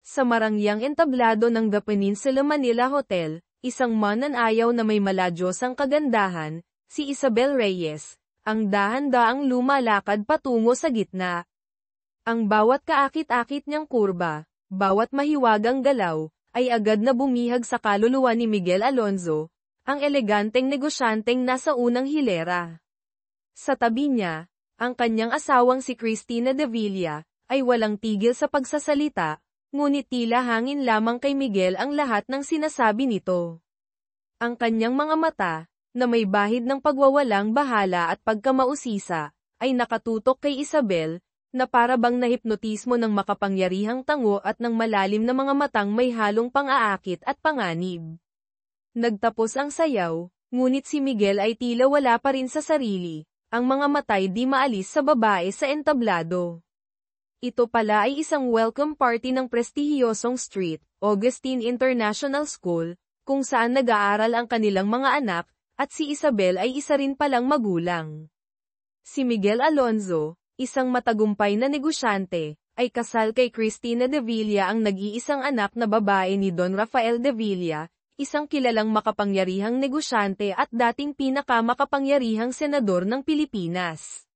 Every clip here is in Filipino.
Sa marangyang entablado ng The Peninsula Manila Hotel, isang mananayaw na may maladyosang kagandahan, si Isabel Reyes, ang dahan-daang lumalakad patungo sa gitna. Ang bawat kaakit-akit niyang kurba, bawat mahiwagang galaw, ay agad na bumihag sa kaluluwa ni Miguel Alonzo, ang eleganteng negosyanteng nasa unang hilera. Sa tabi niya, ang kanyang asawang si Cristina de Villa, ay walang tigil sa pagsasalita, ngunit tila hangin lamang kay Miguel ang lahat ng sinasabi nito. Ang kanyang mga mata, na may bahid ng pagwawalang bahala at pagkamausisa, ay nakatutok kay Isabel, na para bang nahipnotismo ng makapangyarihang tango at ng malalim na mga matang may halong pang-aakit at panganib. Nagtapos ang sayaw, ngunit si Miguel ay tila wala pa rin sa sarili, ang mga mata'y di maalis sa babae sa entablado. Ito pala ay isang welcome party ng prestihiyosong St. Augustine International School, kung saan nag-aaral ang kanilang mga anak, at si Isabel ay isa rin palang magulang. Si Miguel Alonzo, isang matagumpay na negosyante, ay kasal kay Cristina de Villa, ang nag-iisang anak na babae ni Don Rafael de Villa, isang kilalang makapangyarihang negosyante at dating pinakamakapangyarihang senador ng Pilipinas.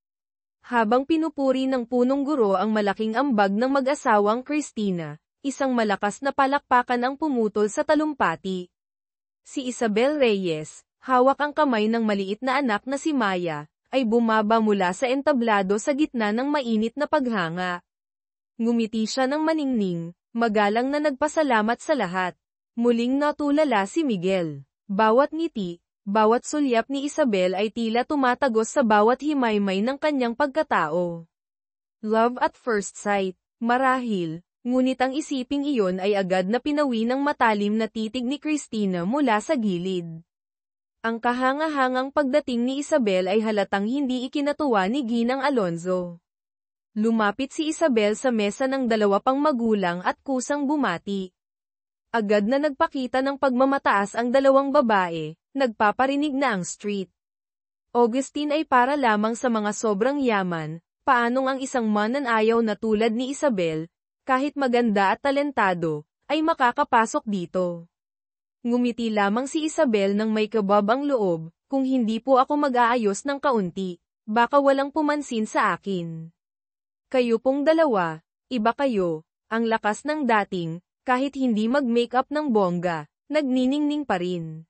Habang pinupuri ng punong guro ang malaking ambag ng mag-asawang Cristina, isang malakas na palakpakan ang pumutol sa talumpati. Si Isabel Reyes, hawak ang kamay ng maliit na anak na si Maya, ay bumaba mula sa entablado sa gitna ng mainit na paghanga. Ngumiti siya ng maningning, magalang na nagpasalamat sa lahat. Muling natulala si Miguel. Bawat ngiti, bawat sulyap ni Isabel ay tila tumatagos sa bawat himaymay ng kanyang pagkatao. Love at first sight, marahil, ngunit ang isiping iyon ay agad na pinawi ng matalim na titig ni Cristina mula sa gilid. Ang kahanga-hangang pagdating ni Isabel ay halatang hindi ikinatuwa ni Ginang Alonzo. Lumapit si Isabel sa mesa ng dalawa pang magulang at kusang bumati. Agad na nagpakita ng pagmamataas ang dalawang babae, nagpaparinig na ang St. Augustine ay para lamang sa mga sobrang yaman, paanong ang isang mananayaw na tulad ni Isabel, kahit maganda at talentado, ay makakapasok dito. Ngumiti lamang si Isabel nang may kabab ang loob, kung hindi po ako mag-aayos ng kaunti, baka walang pumansin sa akin. Kayo pong dalawa, iba kayo, ang lakas ng dating, kahit hindi mag-makeup ng bongga, nagniningning pa rin.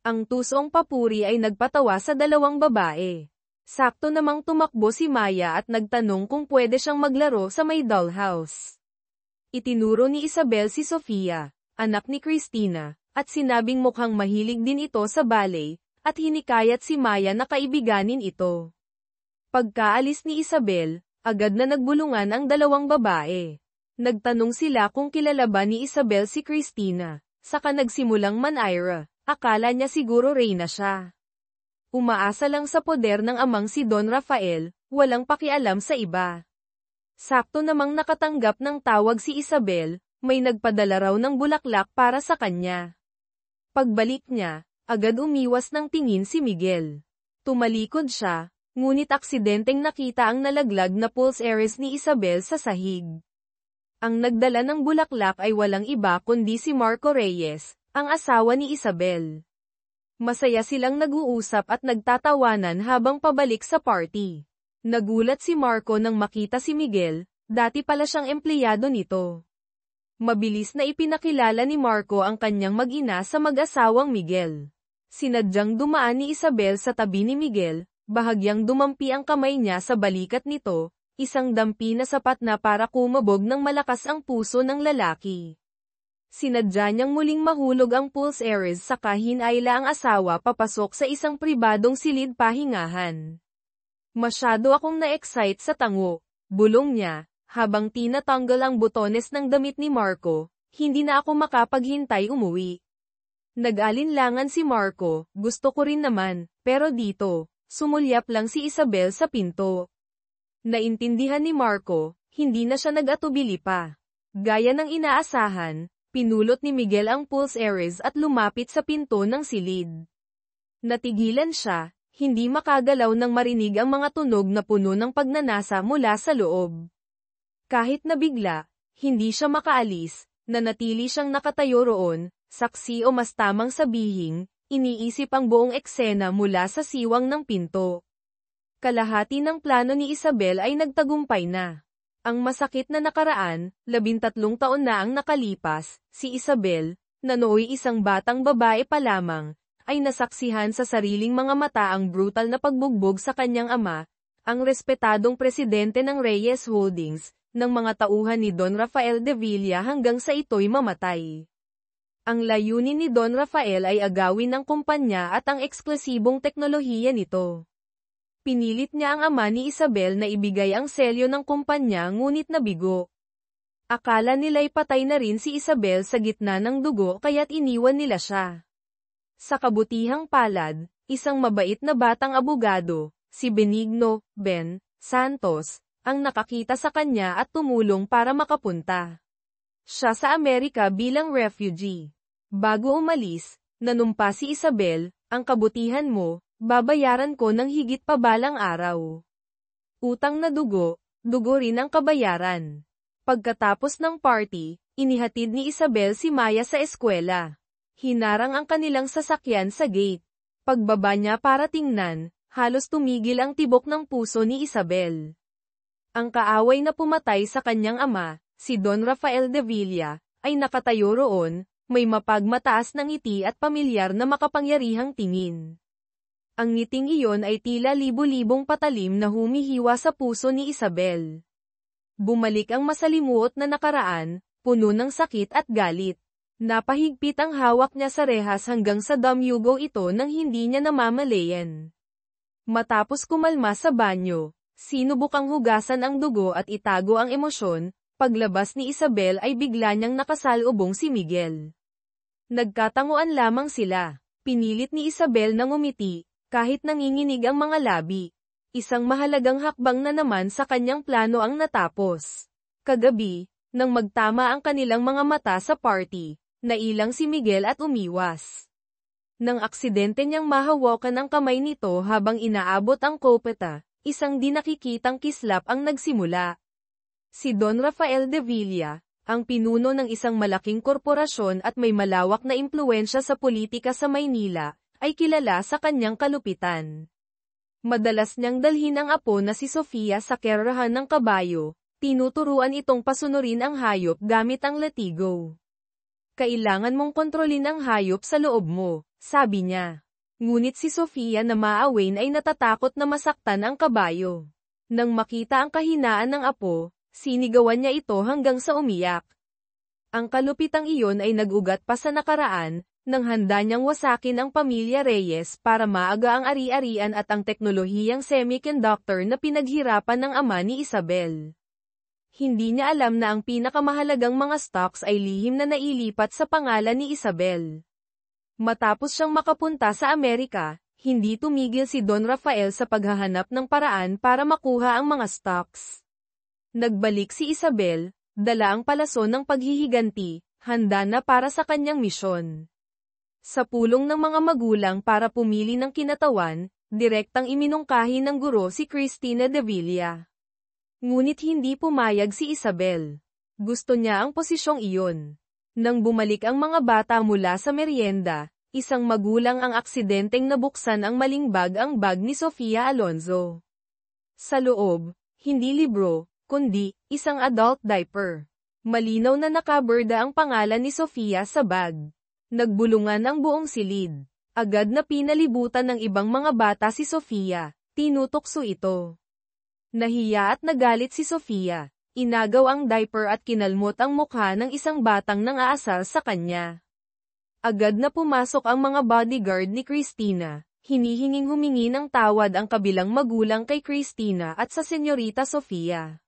Ang tusong papuri ay nagpatawa sa dalawang babae. Sakto namang tumakbo si Maya at nagtanong kung pwede siyang maglaro sa may dollhouse. Itinuro ni Isabel si Sofia, anak ni Cristina, at sinabing mukhang mahilig din ito sa ballet, at hinikayat si Maya na kaibiganin ito. Pagkaalis ni Isabel, agad na nagbulungan ang dalawang babae. Nagtanong sila kung kilala ba ni Isabel si Cristina, saka nagsimulang manira, akala niya siguro reyna siya. Umaasa lang sa poder ng amang si Don Rafael, walang pakialam sa iba. Sakto namang nakatanggap ng tawag si Isabel, may nagpadala raw ng bulaklak para sa kanya. Pagbalik niya, agad umiwas ng tingin si Miguel. Tumalikod siya, ngunit aksidenteng nakita ang nalaglag na pulse heiress ni Isabel sa sahig. Ang nagdala ng bulaklak ay walang iba kundi si Marco Reyes, ang asawa ni Isabel. Masaya silang nag-uusap at nagtatawanan habang pabalik sa party. Nagulat si Marco nang makita si Miguel, dati pala siyang empleyado nito. Mabilis na ipinakilala ni Marco ang kanyang mag-ina sa mag-asawang Miguel. Sinadyang dumaan ni Isabel sa tabi ni Miguel, bahagyang dumampi ang kamay niya sa balikat nito, isang dampi na sapat na para kumabog ng malakas ang puso ng lalaki. Sinadya niyang muling mahulog ang pulse heiress saka hinayla ang asawa papasok sa isang pribadong silid pahingahan. Masyado akong na-excite sa tango, bulong niya, habang tinatanggal ang butones ng damit ni Marco, hindi na ako makapaghintay umuwi. Nag-alinlangan si Marco, gusto ko rin naman, pero dito, sumulyap lang si Isabel sa pinto. Naintindihan ni Marco, hindi na siya nag-atubili pa. Gaya ng inaasahan, pinulot ni Miguel ang pulse heiress at lumapit sa pinto ng silid. Natigilan siya, hindi makagalaw nang marinig ang mga tunog na puno ng pagnanasa mula sa loob. Kahit nabigla, Hindi siya makaalis, nanatili siyang nakatayo roon, saksi o mas tamang sabihing, iniisip ang buong eksena mula sa siwang ng pinto. Kalahati ng plano ni Isabel ay nagtagumpay na. Ang masakit na nakaraan, 13 taon na ang nakalipas, si Isabel, na nooy isang batang babae pa lamang, ay nasaksihan sa sariling mga mata ang brutal na pagbugbog sa kanyang ama, ang respetadong presidente ng Reyes Holdings, ng mga tauhan ni Don Rafael de Villa hanggang sa ito'y mamatay. Ang layunin ni Don Rafael ay agawin ang kumpanya at ang eksklusibong teknolohiya nito. Pinilit niya ang ama ni Isabel na ibigay ang selyo ng kumpanya ngunit nabigo. Akala nila'y patay na rin si Isabel sa gitna ng dugo kaya't iniwan nila siya. Sa kabutihang palad, isang mabait na batang abogado, si Benigno Ben Santos, ang nakakita sa kanya at tumulong para makapunta siya sa Amerika bilang refugee. Bago umalis, nanumpa si Isabel, ang kabutihan mo, babayaran ko ng higit pa balang araw. Utang na dugo, dugo rin ang kabayaran. Pagkatapos ng party, inihatid ni Isabel si Maya sa eskwela. Hinarang ang kanilang sasakyan sa gate. Pagbaba niya para tingnan, halos tumigil ang tibok ng puso ni Isabel. Ang kaaway na pumatay sa kanyang ama, si Don Rafael de Villa, ay nakatayo roon, may mapagmataas ng ngiti at pamilyar na makapangyarihang tingin. Ang ngiting iyon ay tila libu-libong patalim na humihiwa sa puso ni Isabel. Bumalik ang masalimuot na nakaraan, puno ng sakit at galit. Napahigpit ang hawak niya sa rehas hanggang sa damyugo ito nang hindi niya namamalayan. Matapos kumalma sa banyo, sinubukang hugasan ang dugo at itago ang emosyon, paglabas ni Isabel ay bigla niyang nakasalubong si Miguel. Nagkatanguan lamang sila. Pinilit ni Isabel na ngumiti, kahit nanginginig ang mga labi. Isang mahalagang hakbang na naman sa kanyang plano ang natapos. Kagabi, nang magtama ang kanilang mga mata sa party, nailang si Miguel at umiwas. Nang aksidente niyang mahawakan ang kamay nito habang inaabot ang kopeta, isang di nakikitang kislap ang nagsimula. Si Don Rafael de Villa, ang pinuno ng isang malaking korporasyon at may malawak na impluwensya sa politika sa Maynila, ay kilala sa kanyang kalupitan. Madalas niyang dalhin ang apo na si Sofia sa kerahan ng kabayo, tinuturuan itong pasunurin ang hayop gamit ang latigo. Kailangan mong kontrolin ang hayop sa loob mo, sabi niya. Ngunit si Sofia na maawain ay natatakot na masaktan ang kabayo. Nang makita ang kahinaan ng apo, sinigawan niya ito hanggang sa umiyak. Ang kalupitang iyon ay nag-ugat pa sa nakaraan, nang handa niyang wasakin ang pamilya Reyes para maaga ang ari-arian at ang teknolohiyang semiconductor na pinaghirapan ng ama ni Isabel. Hindi niya alam na ang pinakamahalagang mga stocks ay lihim na nailipat sa pangalan ni Isabel. Matapos siyang makapunta sa Amerika, hindi tumigil si Don Rafael sa paghahanap ng paraan para makuha ang mga stocks. Nagbalik si Isabel, dala ang palason ng paghihiganti, handa na para sa kanyang misyon. Sa pulong ng mga magulang para pumili ng kinatawan, direktang iminungkahi ng guro si Cristina de Villa. Ngunit hindi pumayag si Isabel. Gusto niya ang posisyong iyon. Nang bumalik ang mga bata mula sa merienda, isang magulang ang aksidenteng nabuksan ang maling bag ni Sofia Alonzo. Sa loob, hindi libro, kundi isang adult diaper. Malinaw na nakaberda ang pangalan ni Sofia sa bag. Nagbulungan ang buong silid. Agad na pinalibutan ng ibang mga bata si Sofia, tinutokso ito. Nahiya at nagalit si Sofia. Inagaw ang diaper at kinalmot ang mukha ng isang batang nang-aasar sa kanya. Agad na pumasok ang mga bodyguard ni Cristina. Hinihinging humingi ng tawad ang kabilang magulang kay Cristina at sa Senyorita Sofia.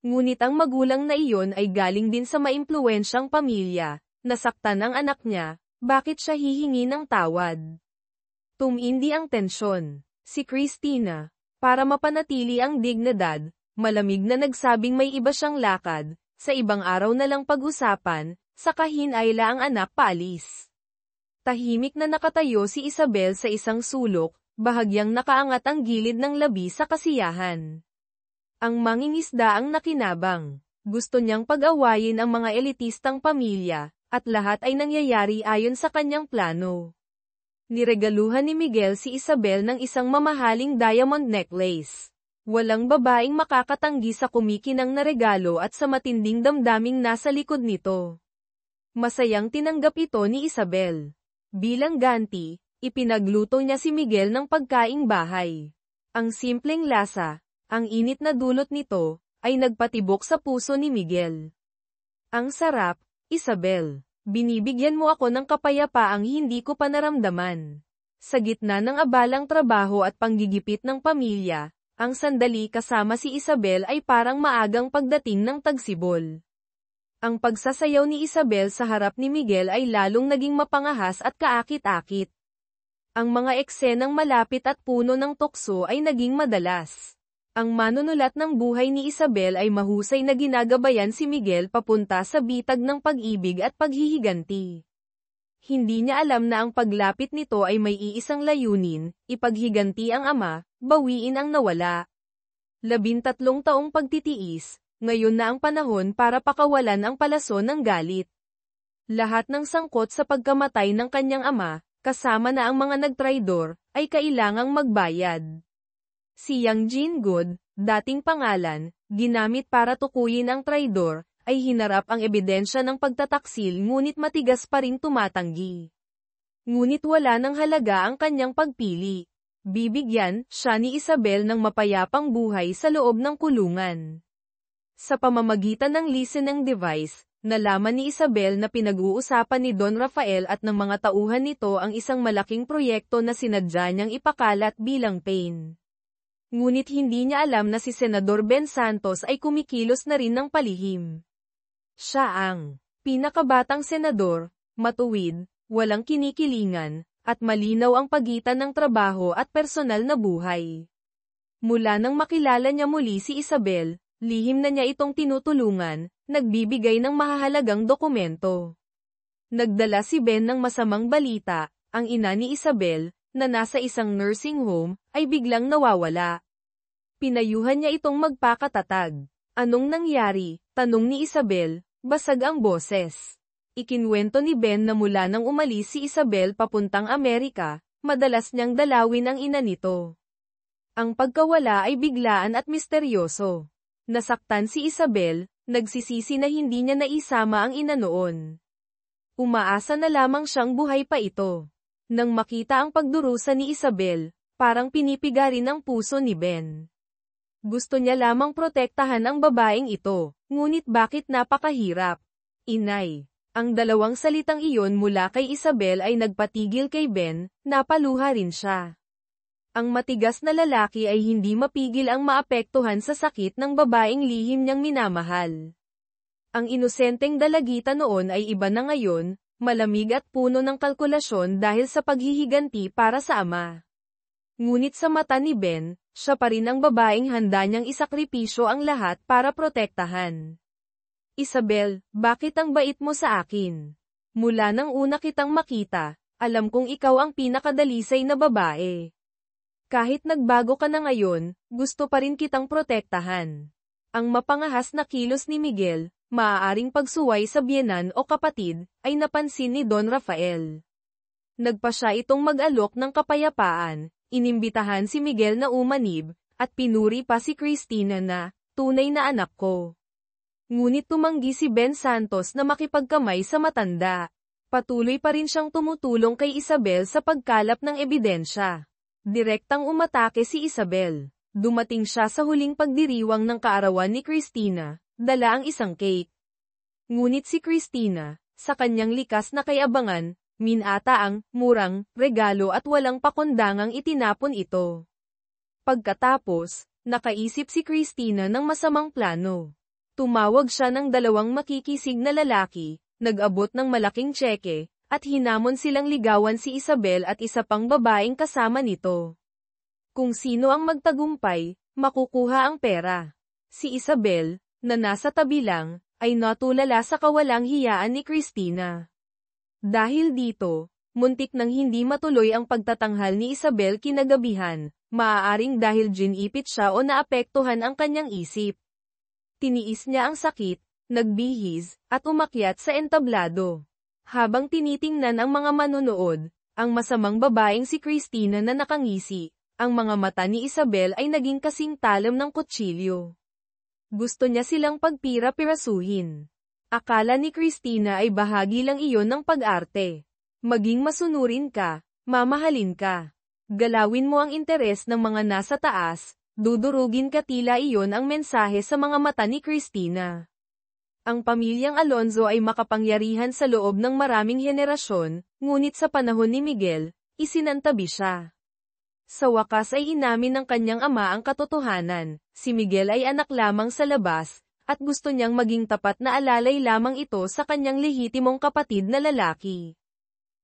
Ngunit ang magulang na iyon ay galing din sa maimpluwensyang pamilya. Nasaktan ang anak niya, bakit siya hihingi ng tawad? Tumindi ang tensyon. Si Cristina, para mapanatili ang dignidad, malamig na nagsabing may iba siyang lakad, sa ibang araw na lang pag-usapan, saka hinayla ang anak paalis. Tahimik na nakatayo si Isabel sa isang sulok, bahagyang nakaangat ang gilid ng labi sa kasiyahan. Ang mangingisda ang nakinabang. Gusto niyang pag-awayin ang mga elitistang pamilya, at lahat ay nangyayari ayon sa kanyang plano. Niregaluhan ni Miguel si Isabel ng isang mamahaling diamond necklace. Walang babaeng makakatanggi sa kumikinang na regalo at sa matinding damdaming nasa likod nito. Masayang tinanggap ito ni Isabel. Bilang ganti, ipinagluto niya si Miguel ng pagkaing bahay. Ang simpleng lasa, ang init na dulot nito, ay nagpatibok sa puso ni Miguel. Ang sarap, Isabel. Binibigyan mo ako ng kapayapaang hindi ko pa naramdaman. Sa gitna ng abalang trabaho at panggigipit ng pamilya, ang sandali kasama si Isabel ay parang maagang pagdating ng tagsibol. Ang pagsasayaw ni Isabel sa harap ni Miguel ay lalong naging mapangahas at kaakit-akit. Ang mga eksenang malapit at puno ng tukso ay naging madalas. Ang manunulat ng buhay ni Isabel ay mahusay na ginagabayan si Miguel papunta sa bitag ng pag-ibig at paghihiganti. Hindi niya alam na ang paglapit nito ay may iisang layunin, ipaghiganti ang ama, bawiin ang nawala. 13 taong pagtitiis, ngayon na ang panahon para pakawalan ang palason ng galit. Lahat ng sangkot sa pagkamatay ng kanyang ama, kasama na ang mga nagtraidor, ay kailangang magbayad. Si Yang Jin-good, dating pangalan, ginamit para tukuyin ang traidor, ay hinarap ang ebidensya ng pagtataksil ngunit matigas pa ring tumatanggi. Ngunit wala ng halaga ang kanyang pagpili. Bibigyan siya ni Isabel ng mapayapang buhay sa loob ng kulungan. Sa pamamagitan ng listening device, nalaman ni Isabel na pinag-uusapan ni Don Rafael at ng mga tauhan nito ang isang malaking proyekto na sinadya niyang ipakalat bilang pain. Ngunit hindi niya alam na si Senador Ben Santos ay kumikilos na rin ng palihim. Siya ang pinakabatang senador, matuwid, walang kinikilingan, at malinaw ang pagitan ng trabaho at personal na buhay. Mula nang makilala niya muli si Isabel, lihim na niya itong tinutulungan, nagbibigay ng mahahalagang dokumento. Nagdala si Ben ng masamang balita, ang ina ni Isabel, na nasa isang nursing home, ay biglang nawawala. Pinayuhan niya itong magpakatatag. Anong nangyari? Tanong ni Isabel, basag ang boses. Ikinwento ni Ben na mula nang umalis si Isabel papuntang Amerika, madalas niyang dalawin ang ina nito. Ang pagkawala ay biglaan at misteryoso. Nasaktan si Isabel, nagsisisi na hindi niya naisama ang ina noon. Umaasa na lamang siyang buhay pa ito. Nang makita ang pagdurusa ni Isabel, parang pinipigarin ang puso ni Ben. Gusto niya lamang protektahan ang babaeng ito, ngunit bakit napakahirap? Inay. Ang dalawang salitang iyon mula kay Isabel ay nagpatigil kay Ben, napaluha rin siya. Ang matigas na lalaki ay hindi mapigil ang maapektuhan sa sakit ng babaeng lihim niyang minamahal. Ang inosenteng dalagita noon ay iba na ngayon, malamig at puno ng kalkulasyon dahil sa paghihiganti para sa ama. Ngunit sa mata ni Ben, siya pa rin ang babaeng handa niyang isakripisyo ang lahat para protektahan. Isabel, bakit ang bait mo sa akin? Mula nang una kitang makita, alam kong ikaw ang pinakadalisay na babae. Kahit nagbago ka na ngayon, gusto pa rin kitang protektahan. Ang mapangahas na kilos ni Miguel, maaaring pagsuway sa biyenan o kapatid, ay napansin ni Don Rafael. Nagpa siya itong mag-alok ng kapayapaan, inimbitahan si Miguel na umanib, at pinuri pa si Cristina na, tunay na anak ko. Ngunit tumanggi si Ben Santos na makipagkamay sa matanda. Patuloy pa rin siyang tumutulong kay Isabel sa pagkalap ng ebidensya. Direktang umatake si Isabel. Dumating siya sa huling pagdiriwang ng kaarawan ni Cristina, dala ang isang cake. Ngunit si Cristina, sa kanyang likas na kayabangan, minata ang murang regalo at walang pakundangang itinapon ito. Pagkatapos, nakaisip si Cristina ng masamang plano. Tumawag siya ng dalawang makikisig na lalaki, nag-abot ng malaking tseke, at hinamon silang ligawan si Isabel at isa pang babaeng kasama nito. Kung sino ang magtagumpay, makukuha ang pera. Si Isabel, na nasa tabi lang, ay natulala sa kawalang hiyaan ni Cristina. Dahil dito, muntik nang hindi matuloy ang pagtatanghal ni Isabel kinagabihan, maaaring dahil ginipit siya o naapektuhan ang kanyang isip. Tiniis niya ang sakit, nagbihis, at umakyat sa entablado. Habang tinitingnan ang mga manonood, ang masamang babaeng si Christina na nakangisi, ang mga mata ni Isabel ay naging kasing talam ng kutsilyo. Gusto niya silang pagpira-pirasuhin. Akala ni Christina ay bahagi lang iyon ng pag-arte. Maging masunurin ka, mamahalin ka. Galawin mo ang interes ng mga nasa taas, dudurugin ka tila iyon ang mensahe sa mga mata ni Christina. Ang pamilyang Alonzo ay makapangyarihan sa loob ng maraming henerasyon, ngunit sa panahon ni Miguel, isinantabi siya. Sa wakas ay inamin ng kanyang ama ang katotohanan, si Miguel ay anak lamang sa labas, at gusto niyang maging tapat na alalay lamang ito sa kanyang lehitimong kapatid na lalaki.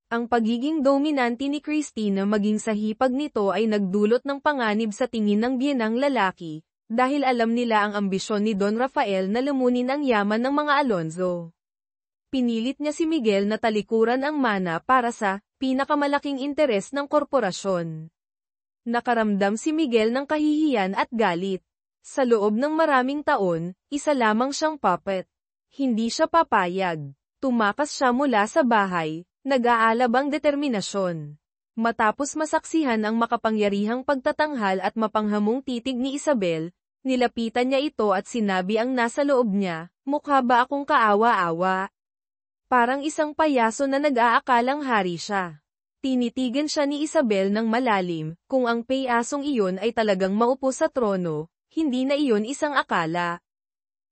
Ang pagiging dominante ni Christina maging sa hipag nito ay nagdulot ng panganib sa tingin ng biyenang lalaki, dahil alam nila ang ambisyon ni Don Rafael na lumunin ang yaman ng mga Alonzo. Pinilit niya si Miguel na talikuran ang mana para sa pinakamalaking interes ng korporasyon. Nakaramdam si Miguel ng kahihiyan at galit. Sa loob ng maraming taon, isa lamang siyang puppet. Hindi siya papayag. Tumakas siya mula sa bahay, nag-aalab ang determinasyon. Matapos masaksihan ang makapangyarihang pagtatanghal at mapanghamong titig ni Isabel, nilapitan niya ito at sinabi ang nasa loob niya, "Mukha ba akong kaawa-awa?" Parang isang payaso na nag-aakalang hari siya. Tinitigan siya ni Isabel ng malalim, kung ang payasong iyon ay talagang maupo sa trono, hindi na iyon isang akala.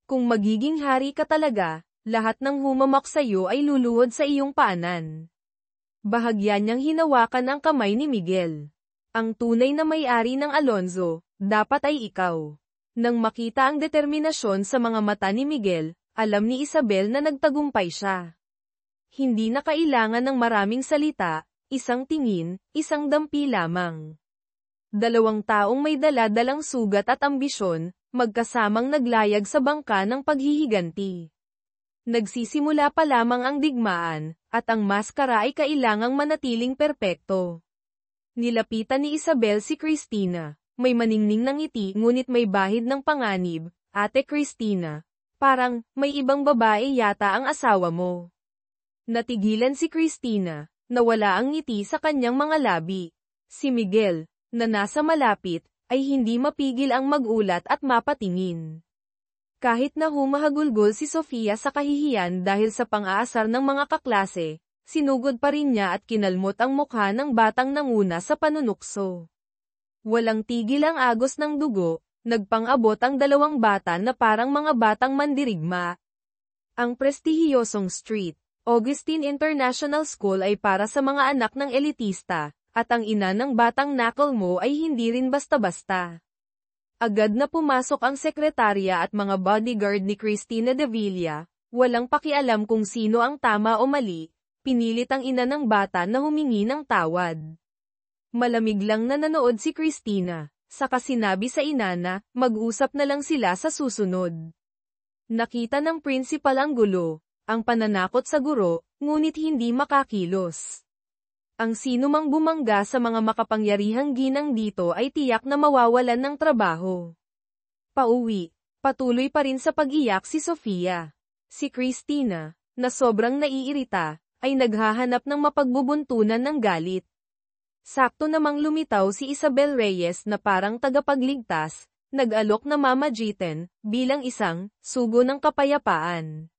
Kung magiging hari ka talaga, lahat ng humamak sa iyo ay luluhod sa iyong paanan. Bahagya niyang hinawakan ang kamay ni Miguel. Ang tunay na may-ari ng Alonzo, dapat ay ikaw. Nang makita ang determinasyon sa mga mata ni Miguel, alam ni Isabel na nagtagumpay siya. Hindi na kailangan ng maraming salita, isang tingin, isang dampi lamang. Dalawang taong may dala-dalang sugat at ambisyon, magkasamang naglayag sa bangka ng paghihiganti. Nagsisimula pa lamang ang digmaan, at ang maskara ay kailangang manatiling perpekto. Nilapitan ni Isabel si Christina, may maningning ng ngiti ngunit may bahid ng panganib, "Ate Christina, parang, may ibang babae yata ang asawa mo." Natigilan si Christina, nawala ang ngiti sa kanyang mga labi. Si Miguel, na nasa malapit, ay hindi mapigil ang magulat at mapatingin. Kahit na humahagulgol si Sofia sa kahihiyan dahil sa pang-aasar ng mga kaklase, sinugod pa rin niya at kinalmot ang mukha ng batang nanguna sa panunukso. Walang tigil ang agos ng dugo, nagpang-abot ang dalawang bata na parang mga batang mandirigma. Ang prestihiyosong St. Augustine International School ay para sa mga anak ng elitista, at ang ina ng batang nakal mo ay hindi rin basta-basta. Agad na pumasok ang sekretarya at mga bodyguard ni Cristina de Villa, walang pakialam kung sino ang tama o mali, pinilit ang ina ng bata na humingi ng tawad. Malamig lang na nanood si Cristina, saka sinabi sa ina na, mag-usap na lang sila sa susunod. Nakita ng principal ang gulo, ang pananakot sa guro, ngunit hindi makakilos. Ang sino mang bumangga sa mga makapangyarihang ginang dito ay tiyak na mawawalan ng trabaho. Pauwi, patuloy pa rin sa pag-iyak si Sofia. Si Christina, na sobrang naiirita, ay naghahanap ng mapagbubuntunan ng galit. Sakto namang lumitaw si Isabel Reyes na parang tagapagligtas, nag-alok na mamagitan, bilang isang sugo ng kapayapaan.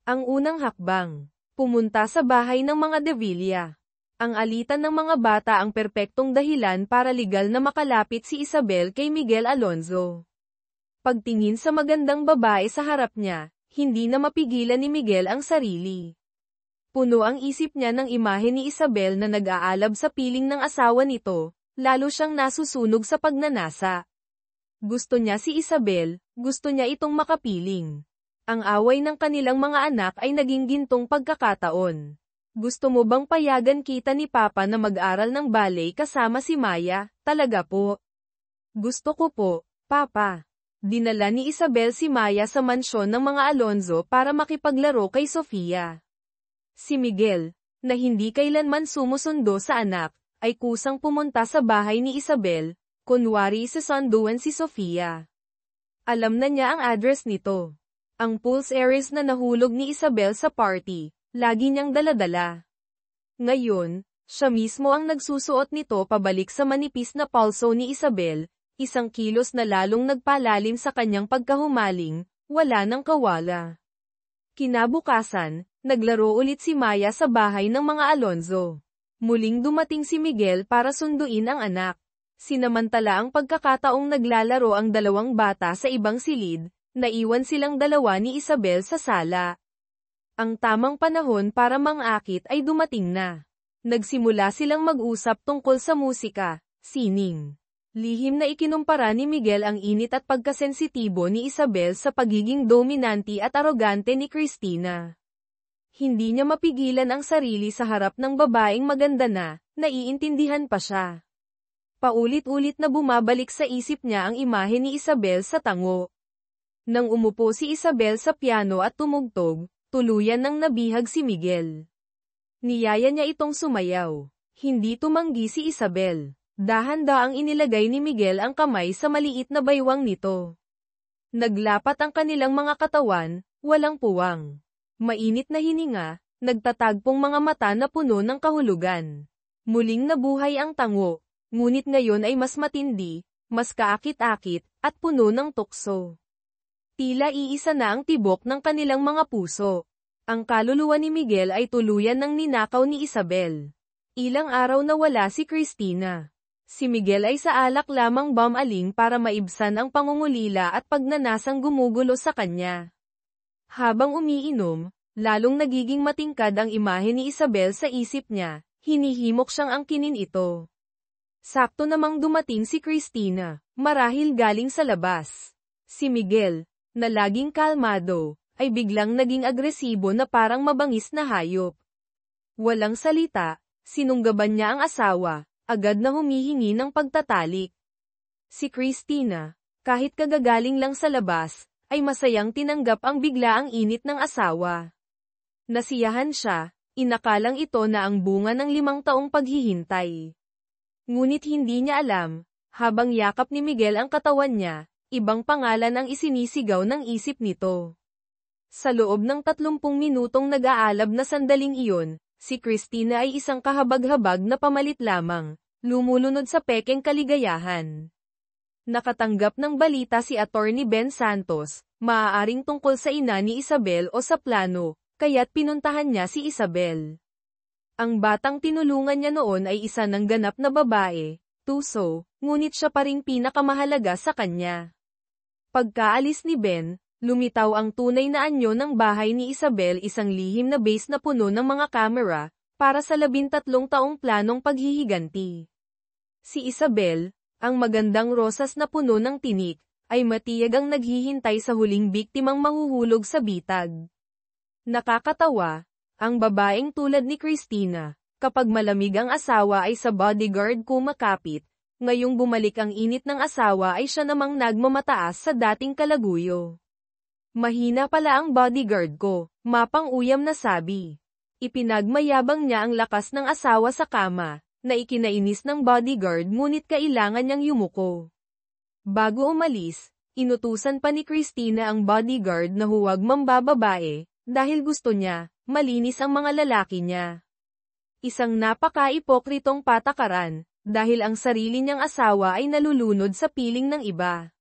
Ang unang hakbang, pumunta sa bahay ng mga De Villa. Ang alitan ng mga bata ang perpektong dahilan para legal na makalapit si Isabel kay Miguel Alonzo. Pagtingin sa magandang babae sa harap niya, hindi na mapigilan ni Miguel ang sarili. Puno ang isip niya ng imahe ni Isabel na nag-aalab sa piling ng asawa nito, lalo siyang nasusunog sa pagnanasa. Gusto niya si Isabel, gusto niya itong makapiling. Ang away ng kanilang mga anak ay naging gintong pagkakataon. Gusto mo bang payagan kita ni Papa na mag-aral ng ballet kasama si Maya? Talaga po. Gusto ko po, Papa. Dinala ni Isabel si Maya sa mansyon ng mga Alonzo para makipaglaro kay Sofia. Si Miguel, na hindi kailanman sumusundo sa anak, ay kusang pumunta sa bahay ni Isabel, kunwari sasanduan si Sofia. Alam na niya ang address nito. Ang Pulse Aries na nahulog ni Isabel sa party, lagi niyang daladala. Ngayon, siya mismo ang nagsusuot nito pabalik sa manipis na palso ni Isabel, isang kilos na lalong nagpalalim sa kanyang pagkahumaling, wala nang kawala. Kinabukasan, naglaro ulit si Maya sa bahay ng mga Alonzo. Muling dumating si Miguel para sunduin ang anak. Sinamantala ang pagkakataong naglalaro ang dalawang bata sa ibang silid, naiwan silang dalawa ni Isabel sa sala. Ang tamang panahon para mangakit ay dumating na. Nagsimula silang mag-usap tungkol sa musika, sining. Lihim na ikinumpara ni Miguel ang init at pagkasensitibo ni Isabel sa pagiging dominante at arogante ni Cristina. Hindi niya mapigilan ang sarili sa harap ng babaeng maganda na, naiintindihan pa siya. Paulit-ulit na bumabalik sa isip niya ang imahe ni Isabel sa tango. Nang umupo si Isabel sa piano at tumugtog, tuluyan nang nabihag si Miguel. Niyaya niya itong sumayaw. Hindi tumanggi si Isabel. Dahan-daang inilagay ni Miguel ang kamay sa maliit na baywang nito. Naglapat ang kanilang mga katawan, walang puwang. Mainit na hininga, nagtatagpong mga mata na puno ng kahulugan. Muling nabuhay ang tango, ngunit ngayon ay mas matindi, mas kaakit-akit, at puno ng tukso. Tila iisa na ang tibok ng kanilang mga puso. Ang kaluluwa ni Miguel ay tuluyan ng ninakaw ni Isabel. Ilang araw na wala si Cristina. Si Miguel ay sa alak lamang bumaling para maibsan ang pangungulila at pagnanasang gumugulo sa kanya. Habang umiinom, lalong nagiging matingkad ang imahe ni Isabel sa isip niya, hinihimok siyang angkinin ito. Sakto namang dumating si Cristina, marahil galing sa labas. Si Miguel, na laging kalmado, ay biglang naging agresibo na parang mabangis na hayop. Walang salita, sinunggaban niya ang asawa, agad na humihingi ng pagtatalik. Si Cristina, kahit kagagaling lang sa labas, ay masayang tinanggap ang biglaang init ng asawa. Nasiyahan siya, inakalang ito na ang bunga ng 5 taong paghihintay. Ngunit hindi niya alam, habang yakap ni Miguel ang katawan niya, ibang pangalan ang isinisigaw ng isip nito. Sa loob ng 30 minutong nag-aalab na sandaling iyon, si Cristina ay isang kahabag-habag na pamalit lamang, lumulunod sa pekeng kaligayahan. Nakatanggap ng balita si Attorney Ben Santos, maaaring tungkol sa ina ni Isabel o sa plano, kaya't pinuntahan niya si Isabel. Ang batang tinulungan niya noon ay isa ng ganap na babae, tuso, ngunit siya pa ring pinakamahalaga sa kanya. Pagkaalis ni Ben, lumitaw ang tunay na anyo ng bahay ni Isabel, isang lihim na base na puno ng mga kamera, para sa 13 taong planong paghihiganti. Si Isabel, ang magandang rosas na puno ng tinik, ay matiyag ang naghihintay sa huling biktimang mahuhulog sa bitag. Nakakatawa, ang babaeng tulad ni Cristina, kapag malamig ang asawa ay sa bodyguard kumakapit, ngayong bumalik ang init ng asawa ay siya namang nagmamataas sa dating kalaguyo. Mahina pala ang bodyguard ko, mapang-uyam na sabi. Ipinagmayabang niya ang lakas ng asawa sa kama, na ikinainis ng bodyguard ngunit kailangan niyang yumuko. Bago umalis, inutusan pa ni Cristina ang bodyguard na huwag mambababae, dahil gusto niya, malinis ang mga lalaki niya. Isang napaka-ipokritong patakaran, dahil ang sarili niyang asawa ay nalulunod sa piling ng iba.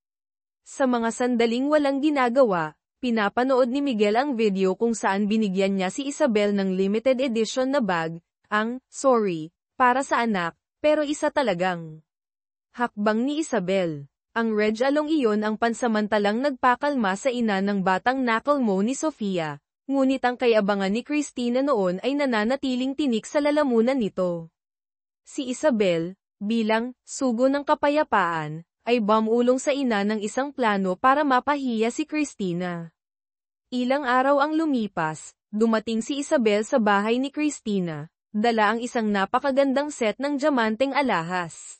Sa mga sandaling walang ginagawa, pinapanood ni Miguel ang video kung saan binigyan niya si Isabel ng limited edition na bag, ang "Sorry" para sa anak, pero isa talagang hakbang ni Isabel. Ang Reg Along iyon ang pansamantalang nagpakalma sa ina ng batang nakalmo ni Sofia, ngunit ang kayabangan ni Cristina noon ay nananatiling tinik sa lalamunan nito. Si Isabel, bilang sugo ng kapayapaan, ay bumulong sa ina ng isang plano para mapahiya si Cristina. Ilang araw ang lumipas, dumating si Isabel sa bahay ni Cristina, dala ang isang napakagandang set ng diamanteng alahas.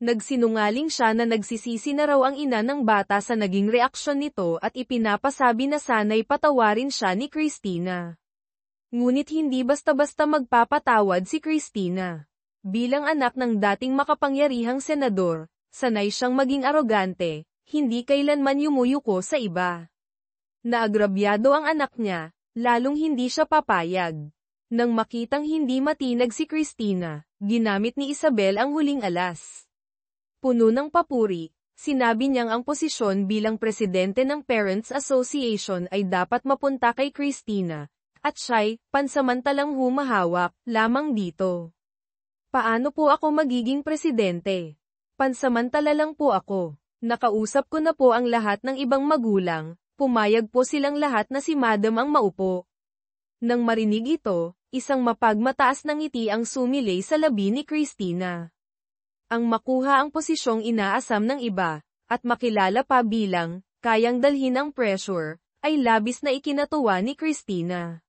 Nagsinungaling siya na nagsisisi na raw ang ina ng bata sa naging reaksyon nito at ipinapasabi na sana'y patawarin siya ni Cristina. Ngunit hindi basta-basta magpapatawad si Cristina. Bilang anak ng dating makapangyarihang senador, sanay siyang maging arogante, hindi kailanman yumuyuko sa iba. Naagrabyado ang anak niya, lalong hindi siya papayag. Nang makitang hindi matinag si Christina, ginamit ni Isabel ang huling alas. Puno ng papuri, sinabi niyang ang posisyon bilang presidente ng Parents Association ay dapat mapunta kay Christina, at siya'y pansamantalang humahawak lamang dito. Paano po ako magiging presidente? Pansamantala lang po ako. Nakausap ko na po ang lahat ng ibang magulang, pumayag po silang lahat na si Madam ang maupo. Nang marinig ito, isang mapagmataas na ngiti ang sumilay sa labi ni Christina. Ang makuha ang posisyong inaasam ng iba, at makilala pa bilang, kayang dalhin ang pressure, ay labis na ikinatuwa ni Christina.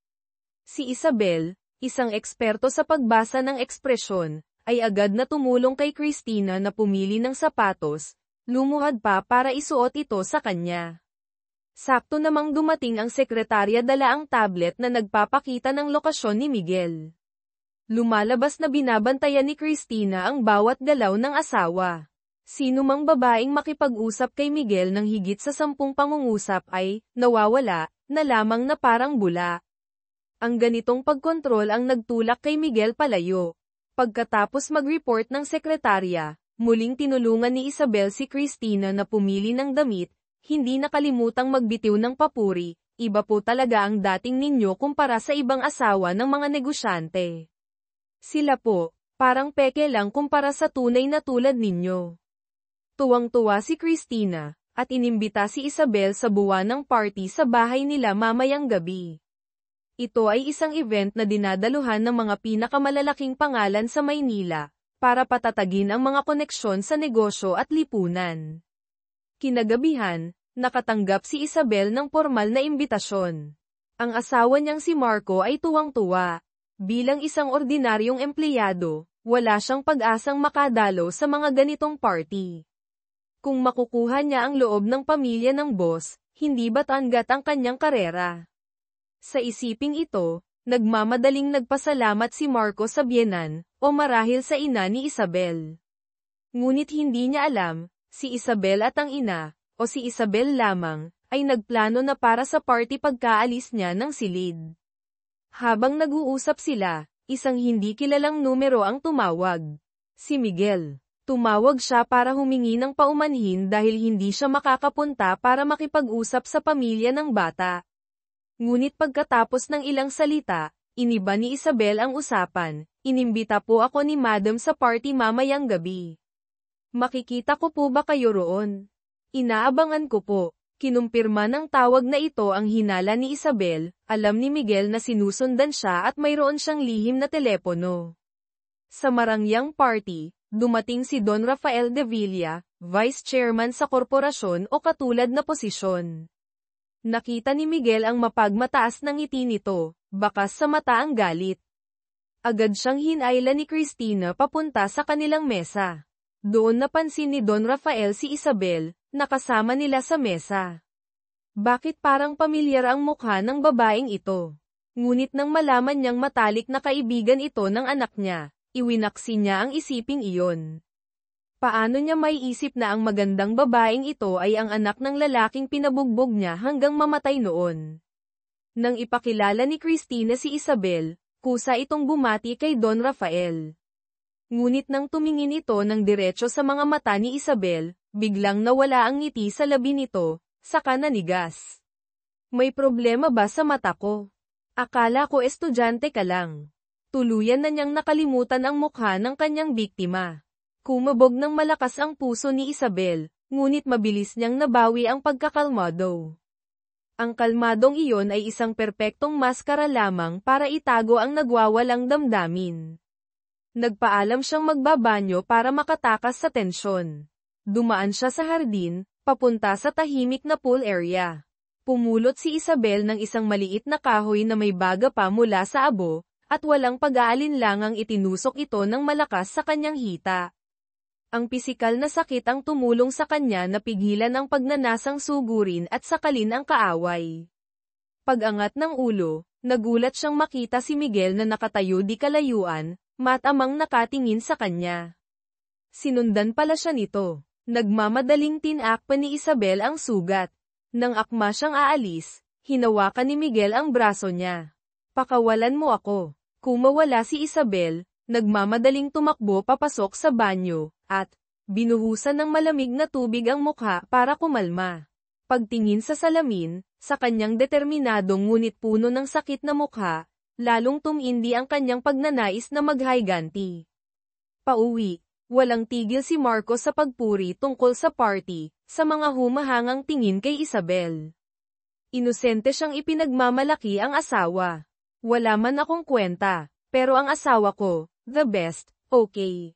Si Isabel, isang eksperto sa pagbasa ng ekspresyon, ay agad na tumulong kay Christina na pumili ng sapatos, lumuhad pa para isuot ito sa kanya. Sakto namang dumating ang sekretarya dala ang tablet na nagpapakita ng lokasyon ni Miguel. Lumalabas na binabantayan ni Christina ang bawat galaw ng asawa. Sino mang babaeng makipag-usap kay Miguel ng higit sa 10 pangungusap ay nawawala na lamang na parang bula. Ang ganitong pagkontrol ang nagtulak kay Miguel palayo. Pagkatapos mag-report ng sekretarya, muling tinulungan ni Isabel si Christina na pumili ng damit, hindi nakalimutang magbitiw ng papuri, iba po talaga ang dating ninyo kumpara sa ibang asawa ng mga negosyante. Sila po, parang peke lang kumpara sa tunay na tulad ninyo. Tuwang-tuwa si Christina, at inimbita si Isabel sa buwanang party sa bahay nila mamayang gabi. Ito ay isang event na dinadaluhan ng mga pinakamalalaking pangalan sa Maynila, para patatagin ang mga koneksyon sa negosyo at lipunan. Kinagabihan, nakatanggap si Isabel ng formal na imbitasyon. Ang asawa niyang si Marco ay tuwang-tuwa. Bilang isang ordinaryong empleyado, wala siyang pag-asang makadalo sa mga ganitong party. Kung makukuha niya ang loob ng pamilya ng boss, hindi ba't anggat ang kanyang karera? Sa isiping ito, nagmamadaling nagpasalamat si Marco sa biyenan, o marahil sa ina ni Isabel. Ngunit hindi niya alam, si Isabel at ang ina, o si Isabel lamang, ay nagplano na para sa party pagkaalis niya ng silid. Habang nag-uusap sila, isang hindi kilalang numero ang tumawag. Si Miguel. Tumawag siya para humingi ng paumanhin dahil hindi siya makakapunta para makipag-usap sa pamilya ng bata. Ngunit pagkatapos ng ilang salita, iniba ni Isabel ang usapan, inimbita po ako ni Madam sa party mamayang gabi. Makikita ko po ba kayo roon? Inaabangan ko po. Kinumpirma ng tawag na ito ang hinala ni Isabel, alam ni Miguel na sinusundan siya at mayroon siyang lihim na telepono. Sa marangyang party, dumating si Don Rafael de Villa, Vice Chairman sa korporasyon o katulad na posisyon. Nakita ni Miguel ang mapagmataas ng ngiti nito, bakas sa mata ang galit. Agad siyang hinayla ni Christina papunta sa kanilang mesa. Doon napansin ni Don Rafael si Isabel, nakasama nila sa mesa. Bakit parang pamilyar ang mukha ng babaeng ito? Ngunit nang malaman niyang matalik na kaibigan ito ng anak niya, iwinaksi niya ang isiping iyon. Paano niya may isip na ang magandang babaeng ito ay ang anak ng lalaking pinabugbog niya hanggang mamatay noon? Nang ipakilala ni Christina si Isabel, kusa itong bumati kay Don Rafael. Ngunit nang tumingin ito ng diretso sa mga mata ni Isabel, biglang nawala ang ngiti sa labi nito, saka nanigas. May problema ba sa mata ko? Akala ko estudyante ka lang. Tuluyan na niyang nakalimutan ang mukha ng kanyang biktima. Kumabog ng malakas ang puso ni Isabel, ngunit mabilis niyang nabawi ang pagkakalmado. Ang kalmadong iyon ay isang perpektong maskara lamang para itago ang nagwawalang damdamin. Nagpaalam siyang magbabanyo para makatakas sa tensyon. Dumaan siya sa hardin, papunta sa tahimik na pool area. Pumulot si Isabel ng isang maliit na kahoy na may baga pa mula sa abo, at walang pag-aalinlangang itinusok ito ng malakas sa kanyang hita. Ang pisikal na sakit ang tumulong sa kanya na pigilan ang pagnanasang sugurin at sakalin ang kaaway. Pag-angat ng ulo, nagulat siyang makita si Miguel na nakatayo di kalayuan, matamang nakatingin sa kanya. Sinundan pala siya nito. Nagmamadaling tinakpan ni Isabel ang sugat. Nang akma siyang aalis, hinawakan ni Miguel ang braso niya. Pakawalan mo ako. Kumawala si Isabel, nagmamadaling tumakbo papasok sa banyo, at binuhusan ng malamig na tubig ang mukha para kumalma. Pagtingin sa salamin, sa kanyang determinadong ngunit puno ng sakit na mukha, lalong tumindi ang kanyang pagnanais na maghiganti. Pauwi, walang tigil si Marco sa pagpuri tungkol sa party, sa mga humahangang tingin kay Isabel. Inosente siyang ipinagmamalaki ang asawa. Wala man akong kwenta, pero ang asawa ko, the best, okay.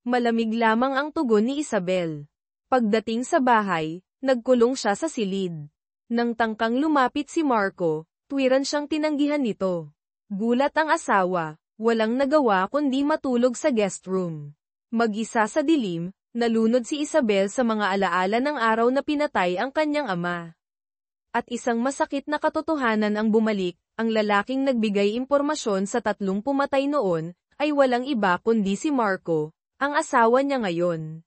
Malamig lamang ang tugon ni Isabel. Pagdating sa bahay, nagkulong siya sa silid. Nang tangkang lumapit si Marco, tuwiran siyang tinanggihan nito. Gulat ang asawa, walang nagawa kundi matulog sa guest room. Mag-isa sa dilim, nalunod si Isabel sa mga alaala ng araw na pinatay ang kanyang ama. At isang masakit na katotohanan ang bumalik, ang lalaking nagbigay impormasyon sa 3 pumatay noon, ay walang iba kundi si Marco, ang asawa niya ngayon.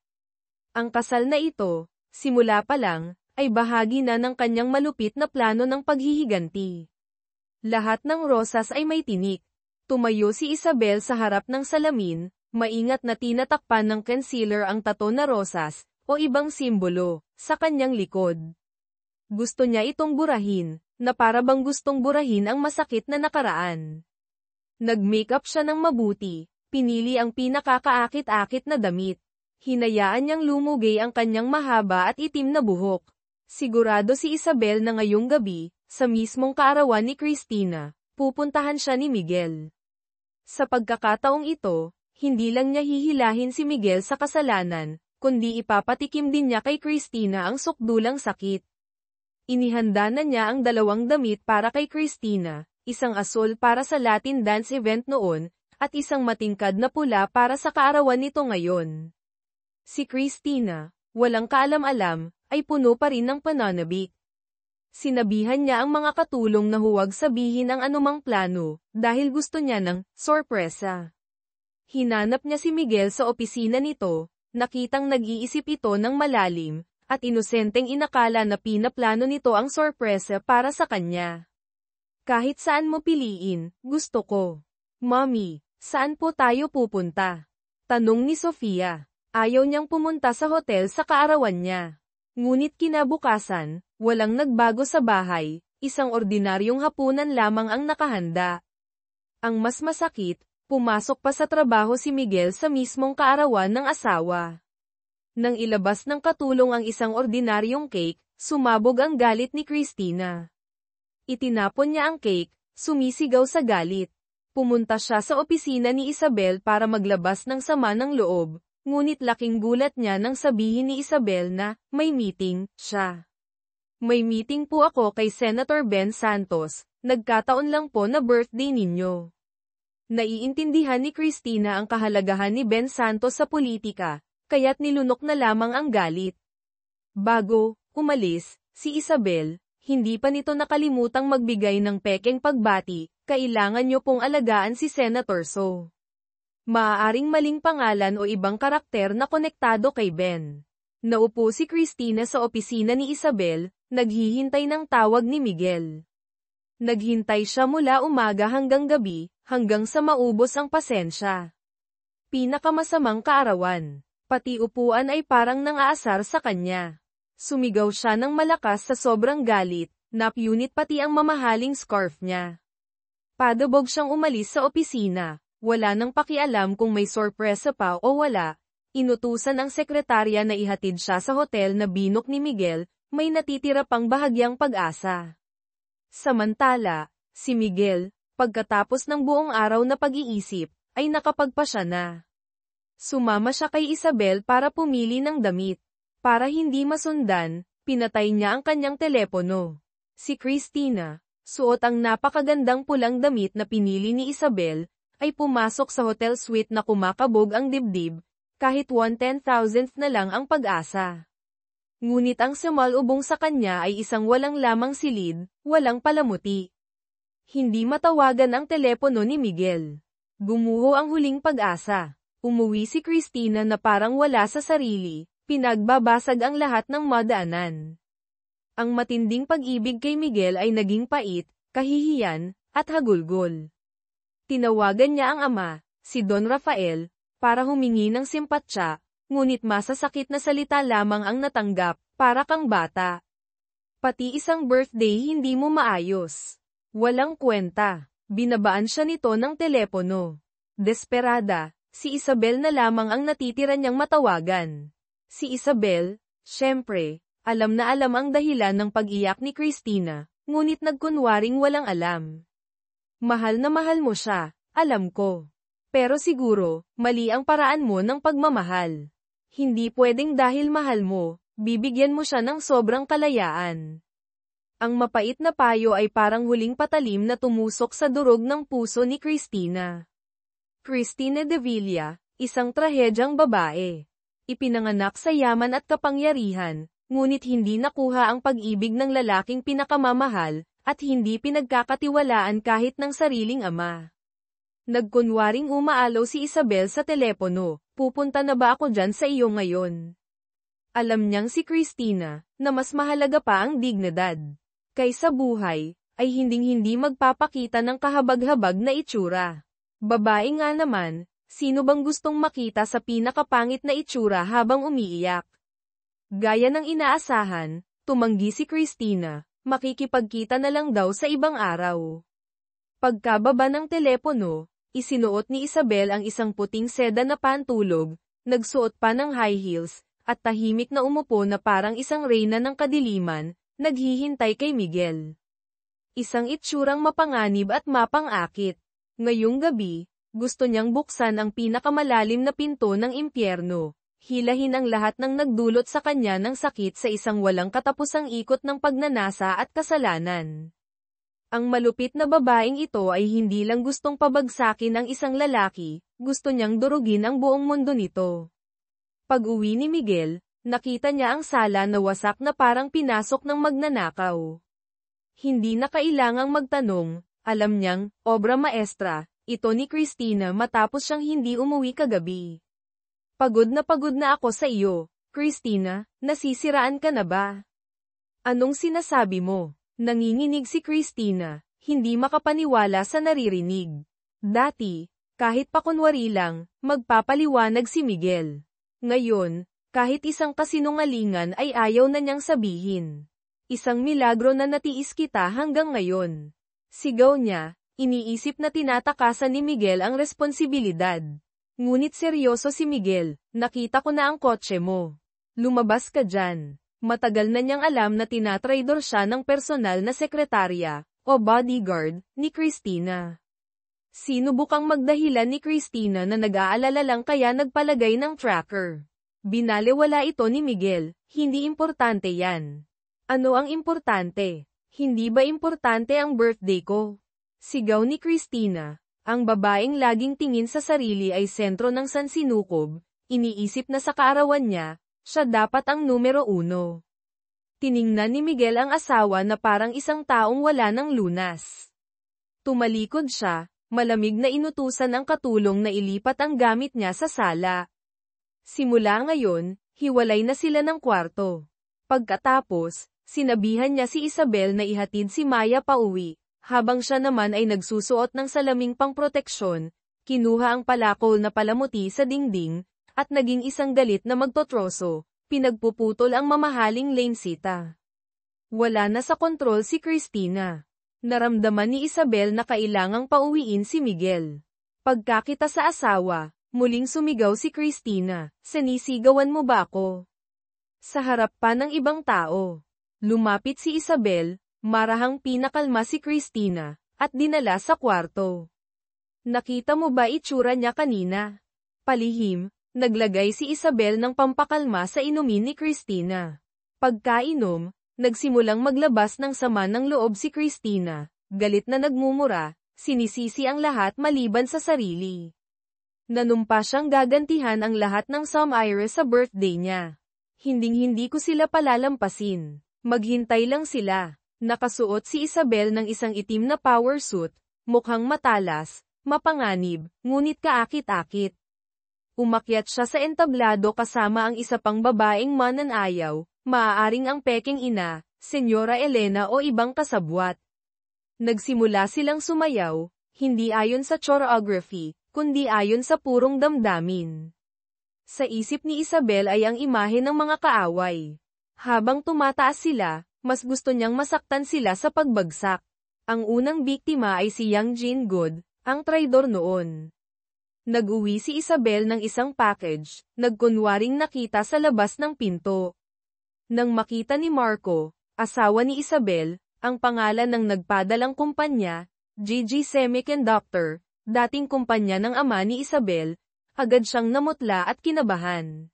Ang kasal na ito, simula pa lang, ay bahagi na ng kanyang malupit na plano ng paghihiganti. Lahat ng rosas ay may tinik. Tumayo si Isabel sa harap ng salamin, maingat na tinatakpan ng concealer ang tato na rosas, o ibang simbolo, sa kanyang likod. Gusto niya itong burahin, na para bang gustong burahin ang masakit na nakaraan. Nag-makeup siya ng mabuti, pinili ang pinakakaakit-akit na damit. Hinayaan niyang lumugay ang kanyang mahaba at itim na buhok. Sigurado si Isabel na ngayong gabi, sa mismong kaarawan ni Cristina, pupuntahan siya ni Miguel. Sa pagkakataong ito, hindi lang niya hihilahin si Miguel sa kasalanan, kundi ipapatikim din niya kay Cristina ang sukdulang sakit. Inihanda na niya ang 2 damit para kay Cristina, isang asul para sa Latin dance event noon, at isang matingkad na pula para sa kaarawan nito ngayon. Si Cristina, walang kaalam-alam, ay puno pa rin ng pananabik. Sinabihan niya ang mga katulong na huwag sabihin ang anumang plano, dahil gusto niya ng sorpresa. Hinanap niya si Miguel sa opisina nito, nakitang nag-iisip ito ng malalim, at inosenteng inakala na pinaplano nito ang sorpresa para sa kanya. Kahit saan mo piliin, gusto ko. Mommy, saan po tayo pupunta? Tanong ni Sofia. Ayaw niyang pumunta sa hotel sa kaarawan niya. Ngunit kinabukasan, walang nagbago sa bahay, isang ordinaryong hapunan lamang ang nakahanda. Ang mas masakit, pumasok pa sa trabaho si Miguel sa mismong kaarawan ng asawa. Nang ilabas ng katulong ang isang ordinaryong cake, sumabog ang galit ni Cristina. Itinapon niya ang cake, sumisigaw sa galit. Pumunta siya sa opisina ni Isabel para maglabas ng sama ng loob, ngunit laking gulat niya nang sabihin ni Isabel na, may meeting, siya. May meeting po ako kay Senator Ben Santos, nagkataon lang po na birthday ninyo. Naiintindihan ni Cristina ang kahalagahan ni Ben Santos sa politika, kaya't nilunok na lamang ang galit. Bago umalis, si Isabel, hindi pa nito nakalimutang magbigay ng pekeng pagbati, kailangan niyo pong alagaan si Senator So. Maaaring maling pangalan o ibang karakter na konektado kay Ben. Naupo si Cristina sa opisina ni Isabel, naghihintay ng tawag ni Miguel. Naghintay siya mula umaga hanggang gabi, hanggang sa maubos ang pasensya. Pinakamasamang kaarawan. Pati upuan ay parang nangaasar sa kanya. Sumigaw siya ng malakas sa sobrang galit, napunit pati ang mamahaling scarf niya. Padabog siyang umalis sa opisina, wala nang pakialam kung may sorpresa pa o wala. Inutusan ang sekretarya na ihatid siya sa hotel na binok ni Miguel, may natitira pang bahagyang pag-asa. Samantala, si Miguel, pagkatapos ng buong araw na pag-iisip, ay nakapagpasya na. Sumama siya kay Isabel para pumili ng damit. Para hindi masundan, pinatay niya ang kanyang telepono. Si Cristina, suot ang napakagandang pulang damit na pinili ni Isabel, ay pumasok sa hotel suite na kumakabog ang dibdib, kahit 1/10,000th na lang ang pag-asa. Ngunit ang sumalubong sa kanya ay isang walang lamang silid, walang palamuti. Hindi matawagan ang telepono ni Miguel. Gumuho ang huling pag-asa. Umuwi si Cristina na parang wala sa sarili, Pinagbabasag ang lahat ng madaanan. Ang matinding pag-ibig kay Miguel ay naging pait, kahihiyan, at hagulgol. Tinawagan niya ang ama, si Don Rafael, para humingi ng simpatya, ngunit masasakit na salita lamang ang natanggap, para kang bata. Pati isang birthday hindi mo maayos. Walang kwenta. Binabaan siya nito ng telepono. Desperada, si Isabel na lamang ang natitira niyang matawagan. Si Isabel, syempre, alam na alam ang dahilan ng pag-iyak ni Christina, ngunit nagkunwaring walang alam. Mahal na mahal mo siya, alam ko. Pero siguro, mali ang paraan mo ng pagmamahal. Hindi pwedeng dahil mahal mo, bibigyan mo siya ng sobrang kalayaan. Ang mapait na payo ay parang huling patalim na tumusok sa durog ng puso ni Christina. Christina de Villa, isang trahedyang babae. Ipinanganak sa yaman at kapangyarihan, ngunit hindi nakuha ang pag-ibig ng lalaking pinakamamahal, at hindi pinagkakatiwalaan kahit ng sariling ama. Nagkunwaring umaalaw si Isabel sa telepono, pupunta na ba ako dyan sa iyo ngayon? Alam niyang si Christina, na mas mahalaga pa ang dignidad kaysa buhay, ay hinding-hindi magpapakita ng kahabag-habag na itsura. Babae nga naman, sino bang gustong makita sa pinakapangit na itsura habang umiiyak? Gaya ng inaasahan, tumanggi si Christina, makikipagkita na lang daw sa ibang araw. Pagkababa ng telepono, isinuot ni Isabel ang isang puting seda na pantulog, nagsuot pa ng high heels, at tahimik na umupo na parang isang reyna ng kadiliman, naghihintay kay Miguel. Isang itsurang mapanganib at mapang-akit. Ngayong gabi, gusto niyang buksan ang pinakamalalim na pinto ng impyerno, hilahin ang lahat ng nagdulot sa kanya ng sakit sa isang walang katapusang ikot ng pagnanasa at kasalanan. Ang malupit na babaeng ito ay hindi lang gustong pabagsakin ang isang lalaki, gusto niyang durugin ang buong mundo nito. Pag-uwi ni Miguel, nakita niya ang sala na wasak na parang pinasok ng magnanakaw. Hindi na kailangang magtanong, alam niyang, obra maestra, ito ni Christina matapos siyang hindi umuwi kagabi. Pagod na ako sa iyo, Christina, nasisiraan ka na ba? Anong sinasabi mo? Nanginginig si Christina, hindi makapaniwala sa naririnig. Dati, kahit pakunwari lang, magpapaliwanag si Miguel. Ngayon, kahit isang kasinungalingan ay ayaw na niyang sabihin. Isang milagro na natiis kita hanggang ngayon. Sigaw niya, iniisip na tinatakasan ni Miguel ang responsibilidad. Ngunit seryoso si Miguel, nakita ko na ang kotse mo. Lumabas ka dyan. Matagal na niyang alam na tinatraidor siya ng personal na sekretarya, o bodyguard, ni Christina. Sinubukang magdahilan ni Christina na nag-aalala lang kaya nagpalagay ng tracker. Binalewala ito ni Miguel, hindi importante yan. Ano ang importante? Hindi ba importante ang birthday ko? Sigaw ni Christina. Ang babaeng laging tingin sa sarili ay sentro ng sansinukob, iniisip na sa kaarawan niya, siya dapat ang numero 1. Tiningnan ni Miguel ang asawa na parang isang taong wala ng lunas. Tumalikod siya, malamig na inutusan ang katulong na ilipat ang gamit niya sa sala. Simula ngayon, hiwalay na sila ng kwarto. Pagkatapos, sinabihan niya si Isabel na ihatid si Maya pauwi, habang siya naman ay nagsusuot ng salaming pangproteksyon, kinuha ang palakol na palamuti sa dingding, at naging isang galit na magtotroso, pinagpuputol ang mamahaling Lanesita. Wala na sa kontrol si Christina. Naramdaman ni Isabel na kailangang pauwiin si Miguel. Pagkakita sa asawa, muling sumigaw si Christina, sinisigawan mo ba ako? Sa harap pa ng ibang tao. Lumapit si Isabel, marahang pinakalma si Christina, at dinala sa kwarto. Nakita mo ba itsura niya kanina? Palihim, naglagay si Isabel ng pampakalma sa inumin ni Christina. Pagkainom, nagsimulang maglabas ng sama ng loob si Christina, galit na nagmumura, sinisisi ang lahat maliban sa sarili. Nanumpa siyang gagantihan ang lahat ng sumire sa birthday niya. Hinding-hindi ko sila palalampasin. Maghintay lang sila. Nakasuot si Isabel ng isang itim na power suit, mukhang matalas, mapanganib, ngunit kaakit-akit. Umakyat siya sa entablado kasama ang isa pang babaeng mananayaw, maaaring ang peking ina, Senyora Elena o ibang kasabwat. Nagsimula silang sumayaw, hindi ayon sa choreography, kundi ayon sa purong damdamin. Sa isip ni Isabel ay ang imahe ng mga kaaway. Habang tumataas sila, mas gusto niyang masaktan sila sa pagbagsak. Ang unang biktima ay si Yang Jin-good, ang traidor noon. Nag-uwi si Isabel ng isang package, nagkunwaring nakita sa labas ng pinto. Nang makita ni Marco, asawa ni Isabel, ang pangalan ng nagpadalang kumpanya, GG Semiconductor, dating kumpanya ng ama ni Isabel, agad siyang namutla at kinabahan.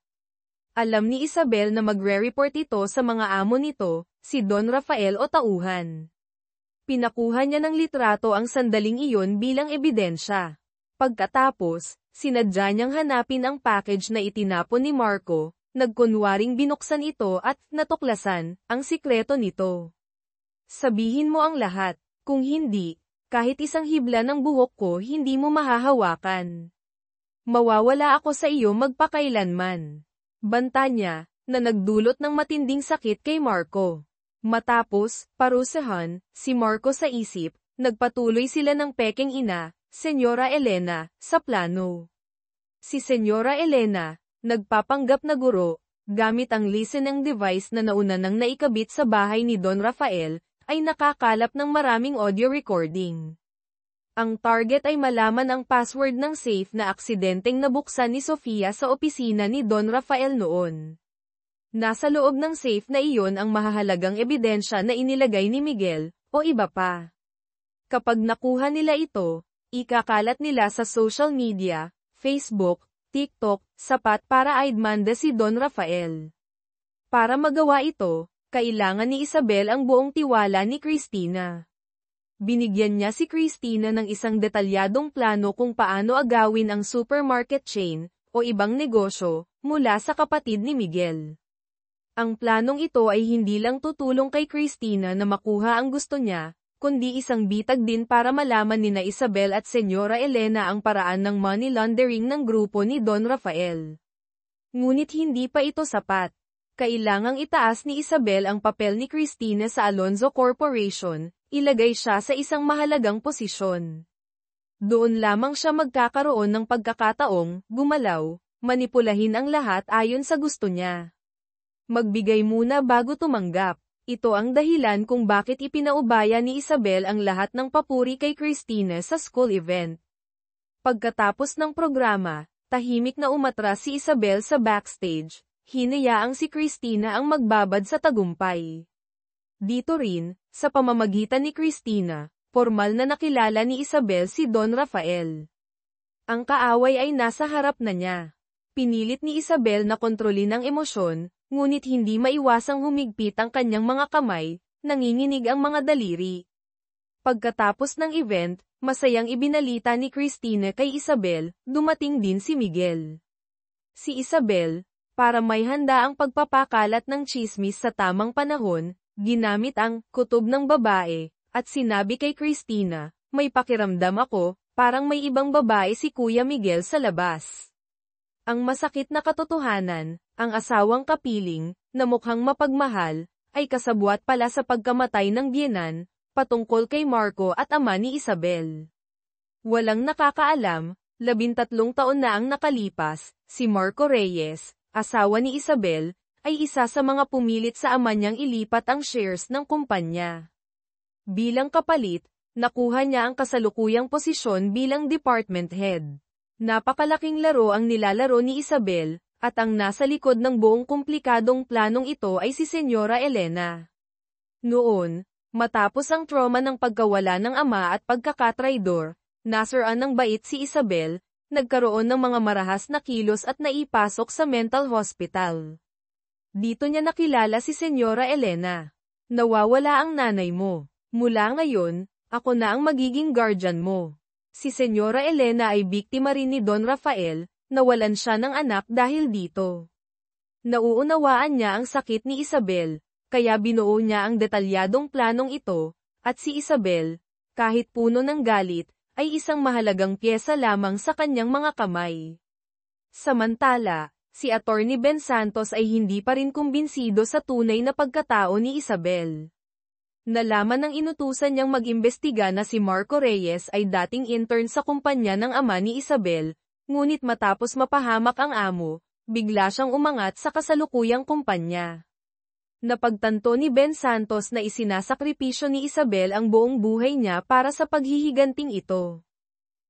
Alam ni Isabel na magre-report ito sa mga amo nito, si Don Rafael o tauhan. Pinakuha niya ng litrato ang sandaling iyon bilang ebidensya. Pagkatapos, sinadya niyang hanapin ang package na itinapon ni Marco, nagkunwaring binuksan ito at natuklasan ang sikreto nito. Sabihin mo ang lahat, kung hindi, kahit isang hibla ng buhok ko hindi mo mahahawakan. Mawawala ako sa iyo magpakailanman. Banta niya, na nagdulot ng matinding sakit kay Marco. Matapos, parusahan, si Marco sa isip, nagpatuloy sila ng peking ina, Senyora Elena, sa plano. Si Senyora Elena, nagpapanggap na guro, gamit ang listening device na nauna nang naikabit sa bahay ni Don Rafael, ay nakakalap ng maraming audio recording. Ang target ay malaman ang password ng safe na aksidenteng nabuksan ni Sofia sa opisina ni Don Rafael noon. Nasa loob ng safe na iyon ang mahahalagang ebidensya na inilagay ni Miguel, o iba pa. Kapag nakuha nila ito, ikakalat nila sa social media, Facebook, TikTok, sapat para aidmanda si Don Rafael. Para magawa ito, kailangan ni Isabel ang buong tiwala ni Cristina. Binigyan niya si Cristina ng isang detalyadong plano kung paano agawin ang supermarket chain, o ibang negosyo, mula sa kapatid ni Miguel. Ang planong ito ay hindi lang tutulong kay Cristina na makuha ang gusto niya, kundi isang bitag din para malaman nina Isabel at Senyora Elena ang paraan ng money laundering ng grupo ni Don Rafael. Ngunit hindi pa ito sapat. Kailangang itaas ni Isabel ang papel ni Cristina sa Alonzo Corporation, ilagay siya sa isang mahalagang posisyon. Doon lamang siya magkakaroon ng pagkakataong gumalaw, manipulahin ang lahat ayon sa gusto niya. Magbigay muna bago tumanggap. Ito ang dahilan kung bakit ipinaubaya ni Isabel ang lahat ng papuri kay Cristina sa school event. Pagkatapos ng programa, tahimik na umatras si Isabel sa backstage, hinayaang si Cristina ang magbabad sa tagumpay. Dito rin, sa pamamagitan ni Cristina, formal na nakilala ni Isabel si Don Rafael. Ang kaaway ay nasa harap na niya. Pinilit ni Isabel na kontrolin ang emosyon, ngunit hindi maiwasang humigpit ang kanyang mga kamay, nanginginig ang mga daliri. Pagkatapos ng event, masayang ibinalita ni Cristina kay Isabel, dumating din si Miguel. Si Isabel, para may handa ang pagpapakalat ng tsismis sa tamang panahon, ginamit ang kutob ng babae, at sinabi kay Cristina, may pakiramdam ako, parang may ibang babae si Kuya Miguel sa labas. Ang masakit na katotohanan, ang asawang kapiling, na mukhang mapagmahal, ay kasabwat pala sa pagkamatay ng biyenan, patungkol kay Marco at ama ni Isabel. Walang nakakaalam, 13 taon na ang nakalipas, si Marco Reyes, asawa ni Isabel, ay isa sa mga pumilit sa ama niyang ilipat ang shares ng kumpanya. Bilang kapalit, nakuha niya ang kasalukuyang posisyon bilang department head. Napakalaking laro ang nilalaro ni Isabel, at ang nasa likod ng buong komplikadong planong ito ay si Senyora Elena. Noon, matapos ang trauma ng pagkawala ng ama at pagkakatraidor, nasiraan ng bait si Isabel, nagkaroon ng mga marahas na kilos at naipasok sa mental hospital. Dito niya nakilala si Senyora Elena. Nawawala ang nanay mo. Mula ngayon, ako na ang magiging guardian mo. Si Senyora Elena ay biktima rin ni Don Rafael, nawalan siya ng anak dahil dito. Nauunawaan niya ang sakit ni Isabel, kaya binuo niya ang detalyadong planong ito, at si Isabel, kahit puno ng galit, ay isang mahalagang pyesa lamang sa kanyang mga kamay. Samantala, si Attorney Ben Santos ay hindi pa rin kumbinsido sa tunay na pagkatao ni Isabel. Nalaman ng inutusan niyang mag-imbestiga na si Marco Reyes ay dating intern sa kumpanya ng ama ni Isabel, ngunit matapos mapahamak ang amo, bigla siyang umangat sa kasalukuyang kumpanya. Napagtanto ni Ben Santos na isinasakripisyo ni Isabel ang buong buhay niya para sa paghihiganting ito.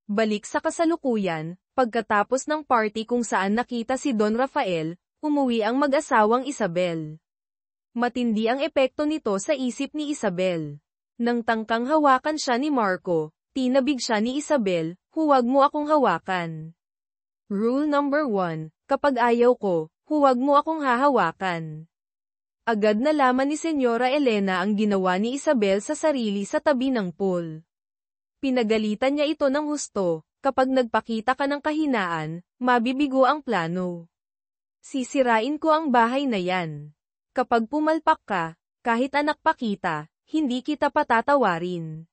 Balik sa kasalukuyan, pagkatapos ng party kung saan nakita si Don Rafael, umuwi ang mag-asawang Isabel. Matindi ang epekto nito sa isip ni Isabel. Nang tangkang hawakan siya ni Marco, tinabig siya ni Isabel, "Huwag mo akong hawakan." Rule number 1, kapag ayaw ko, huwag mo akong hahawakan. Agad nalaman ni Senyora Elena ang ginawa ni Isabel sa sarili sa tabi ng pool. Pinagalitan niya ito ng husto, "Kapag nagpakita ka ng kahinaan, mabibigo ang plano. Sisirain ko ang bahay na yan. Kapag pumalpak ka, kahit anak pa kita, hindi kita patatawarin."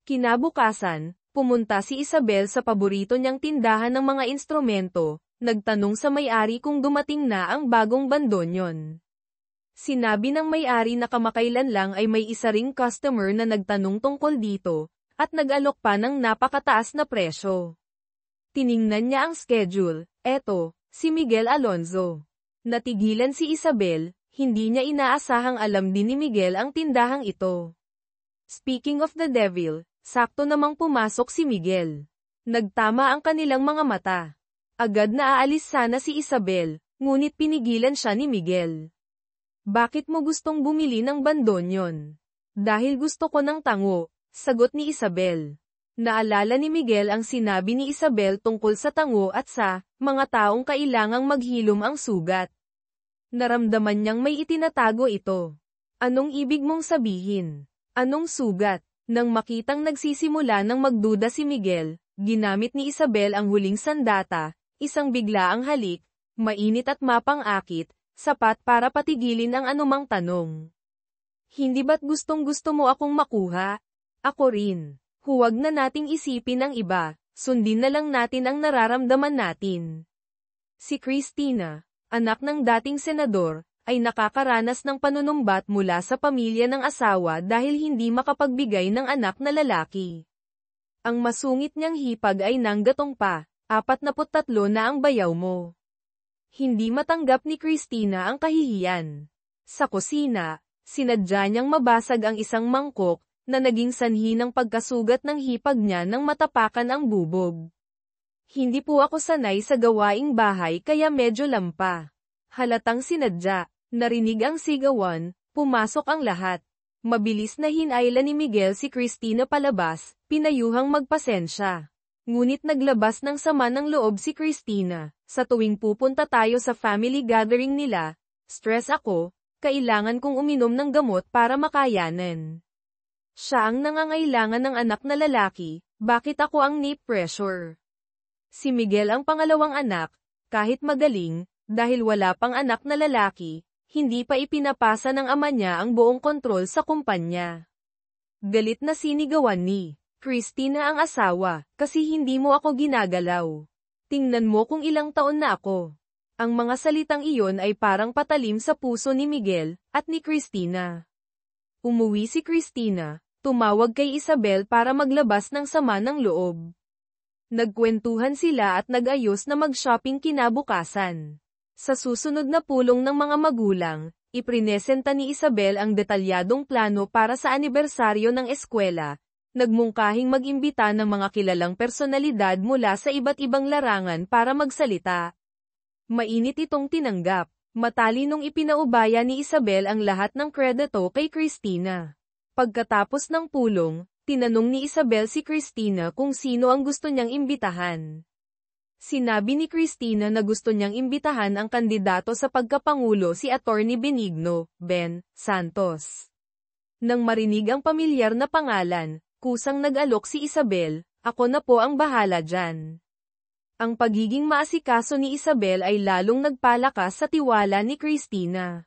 Kinabukasan, pumunta si Isabel sa paborito niyang tindahan ng mga instrumento, nagtanong sa may-ari kung dumating na ang bagong bandonyon. Sinabi ng may-ari na kamakailan lang ay may isa ring customer na nagtanong tungkol dito, at nag-alok pa ng napakataas na presyo. Tiningnan niya ang schedule, eto, si Miguel Alonzo. Natigilan si Isabel, hindi niya inaasahang alam din ni Miguel ang tindahang ito. Speaking of the devil, sakto namang pumasok si Miguel. Nagtama ang kanilang mga mata. Agad na aalis sana si Isabel, ngunit pinigilan siya ni Miguel. "Bakit mo gustong bumili ng bandonyon?" "Dahil gusto ko ng tango," sagot ni Isabel. Naalala ni Miguel ang sinabi ni Isabel tungkol sa tango at sa mga taong kailangang maghilom ang sugat. Naramdaman niyang may itinatago ito. "Anong ibig mong sabihin? Anong sugat?" Nang makitang nagsisimula ng magduda si Miguel, ginamit ni Isabel ang huling sandata, isang biglaang halik, mainit at mapang-akit, sapat para patigilin ang anumang tanong. "Hindi ba't gustong-gusto mo akong makuha? Ako rin. Huwag na nating isipin ang iba, sundin na lang natin ang nararamdaman natin." Si Cristina, anak ng dating senador, ay nakakaranas ng panunumbat mula sa pamilya ng asawa dahil hindi makapagbigay ng anak na lalaki. Ang masungit niyang hipag ay nanggatong pa, 43 na ang bayaw mo. Hindi matanggap ni Cristina ang kahihiyan. Sa kusina, sinadya niyang mabasag ang isang mangkok, na naging sanhi ng pagkasugat ng hipag niya nang matapakan ang bubog. "Hindi po ako sanay sa gawaing bahay kaya medyo lampa." Halatang sinadya. Narinig ang sigawan, pumasok ang lahat. Mabilis na hinayla ni Miguel si Cristina palabas, pinayuhang magpasensya. Ngunit naglabas ng sama ng loob si Cristina. "Sa tuwing pupunta tayo sa family gathering nila, stress ako, kailangan kong uminom ng gamot para makayanan. Siya ang nangangailangan ng anak na lalaki, bakit ako ang ni-pressure?" Si Miguel ang pangalawang anak, kahit magaling, dahil wala pang anak na lalaki, hindi pa ipinapasa ng ama niya ang buong kontrol sa kumpanya. Galit na sinigawan ni Cristina ang asawa, "Kasi hindi mo ako ginagalaw. Tingnan mo kung ilang taon na ako." Ang mga salitang iyon ay parang patalim sa puso ni Miguel, at ni Cristina. Umuwi si Cristina, tumawag kay Isabel para maglabas ng sama ng loob. Nagkwentuhan sila at nag-ayos na mag-shopping kinabukasan. Sa susunod na pulong ng mga magulang, iprinesenta ni Isabel ang detalyadong plano para sa anibersaryo ng eskwela, nagmungkahing mag-imbita ng mga kilalang personalidad mula sa iba't ibang larangan para magsalita. Mainit itong tinanggap, matalinong ipinaubaya ni Isabel ang lahat ng kredito kay Cristina. Pagkatapos ng pulong, tinanong ni Isabel si Cristina kung sino ang gusto niyang imbitahan. Sinabi ni Cristina na gusto niyang imbitahan ang kandidato sa pagkapangulo si Attorney Benigno, Ben Santos. Nang marinig ang pamilyar na pangalan, kusang nag-alok si Isabel, "Ako na po ang bahala dyan." Ang pagiging maasikaso ni Isabel ay lalong nagpalakas sa tiwala ni Cristina.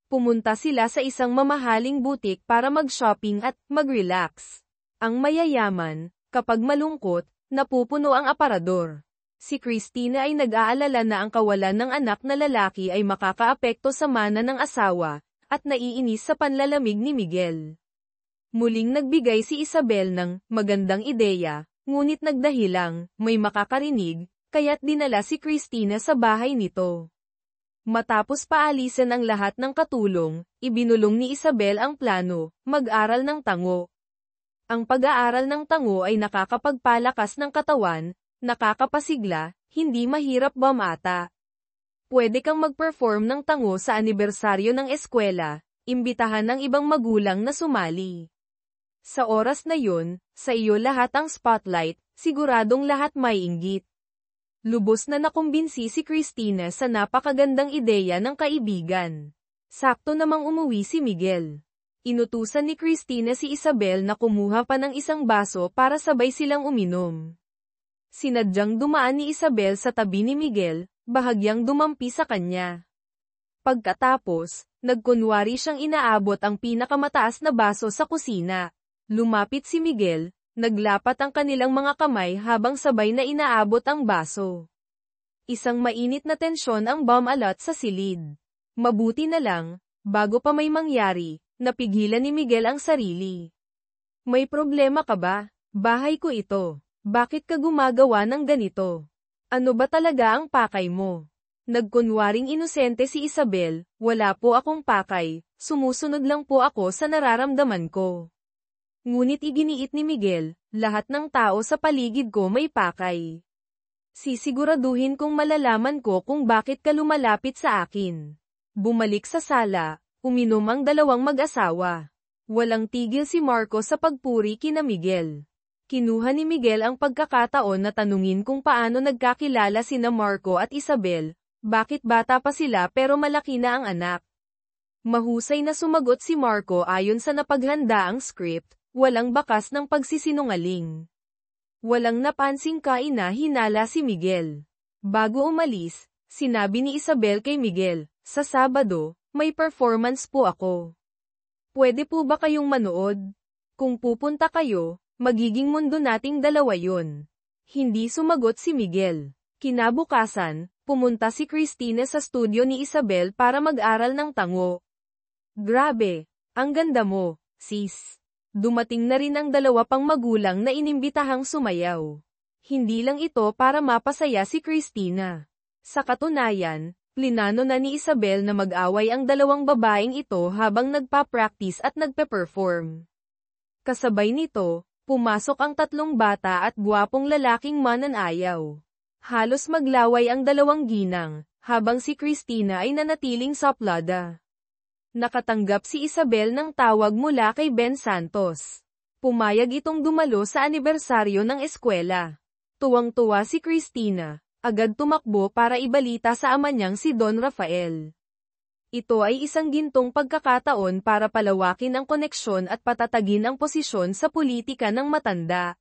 Pumunta sila sa isang mamahaling butik para mag-shopping at mag-relax. Ang mayayaman, kapag malungkot, napupuno ang aparador. Si Christina ay nag-aalala na ang kawalan ng anak na lalaki ay makakaapekto sa mana ng asawa, at naiinis sa panlalamig ni Miguel. Muling nagbigay si Isabel ng magandang ideya, ngunit nagdahilang may makakarinig, kaya't dinala si Christina sa bahay nito. Matapos paalisan ang lahat ng katulong, ibinulong ni Isabel ang plano, mag-aral ng tango. Ang pag-aaral ng tango ay nakakapagpalakas ng katawan, nakakapasigla, hindi mahirap bumata. Pwede kang mag-perform ng tango sa anibersaryo ng eskwela, imbitahan ng ibang magulang na sumali. Sa oras na yun, sa iyo lahat ang spotlight, siguradong lahat may inggit. Lubos na nakumbinsi si Christina sa napakagandang ideya ng kaibigan. Sakto namang umuwi si Miguel. Inutusan ni Christina si Isabel na kumuha pa ng isang baso para sabay silang uminom. Sinadyang dumaan ni Isabel sa tabi ni Miguel, bahagyang dumampi sa kanya. Pagkatapos, nagkunwari siyang inaabot ang pinakamataas na baso sa kusina. Lumapit si Miguel, naglapat ang kanilang mga kamay habang sabay na inaabot ang baso. Isang mainit na tensyon ang bumalot sa silid. Mabuti na lang, bago pa may mangyari, napigilan ni Miguel ang sarili. May problema ka ba? Bahay ko ito. Bakit ka gumagawa ng ganito? Ano ba talaga ang pakay mo? Nagkunwaring inosente si Isabel, wala po akong pakay, sumusunod lang po ako sa nararamdaman ko. Ngunit iginiit ni Miguel, lahat ng tao sa paligid ko may pakay. Sisiguraduhin kong malalaman ko kung bakit ka lumalapit sa akin. Bumalik sa sala, uminom ang dalawang mag-asawa. Walang tigil si Marco sa pagpuri kina Miguel. Kinuha ni Miguel ang pagkakataon na tanungin kung paano nagkakilala sina Marco at Isabel, bakit bata pa sila pero malaki na ang anak. Mahusay na sumagot si Marco ayon sa napaghanda ang script. Walang bakas ng pagsisinungaling. Walang napansing kaina-hinala si Miguel. Bago umalis, sinabi ni Isabel kay Miguel, sa Sabado, may performance po ako. Pwede po ba kayong manood? Kung pupunta kayo, magiging mundo nating dalawa yun. Hindi sumagot si Miguel. Kinabukasan, pumunta si Christina sa studio ni Isabel para mag-aral ng tango. Grabe, ang ganda mo, sis. Dumating na rin ang dalawa pang magulang na inimbitahang sumayaw. Hindi lang ito para mapasaya si Christina. Sa katunayan, plinano na ni Isabel na mag-away ang dalawang babaeng ito habang nagpa-practice at nagpe-perform. Kasabay nito, pumasok ang tatlong bata at gwapong lalaking mananayaw. Halos maglaway ang dalawang ginang, habang si Christina ay nanatiling saplada. Nakatanggap si Isabel ng tawag mula kay Ben Santos. Pumayag itong dumalo sa anibersaryo ng eskwela. Tuwang-tuwa si Christina, agad tumakbo para ibalita sa ama niyang si Don Rafael. Ito ay isang gintong pagkakataon para palawakin ang koneksyon at patatagin ang posisyon sa politika ng matanda.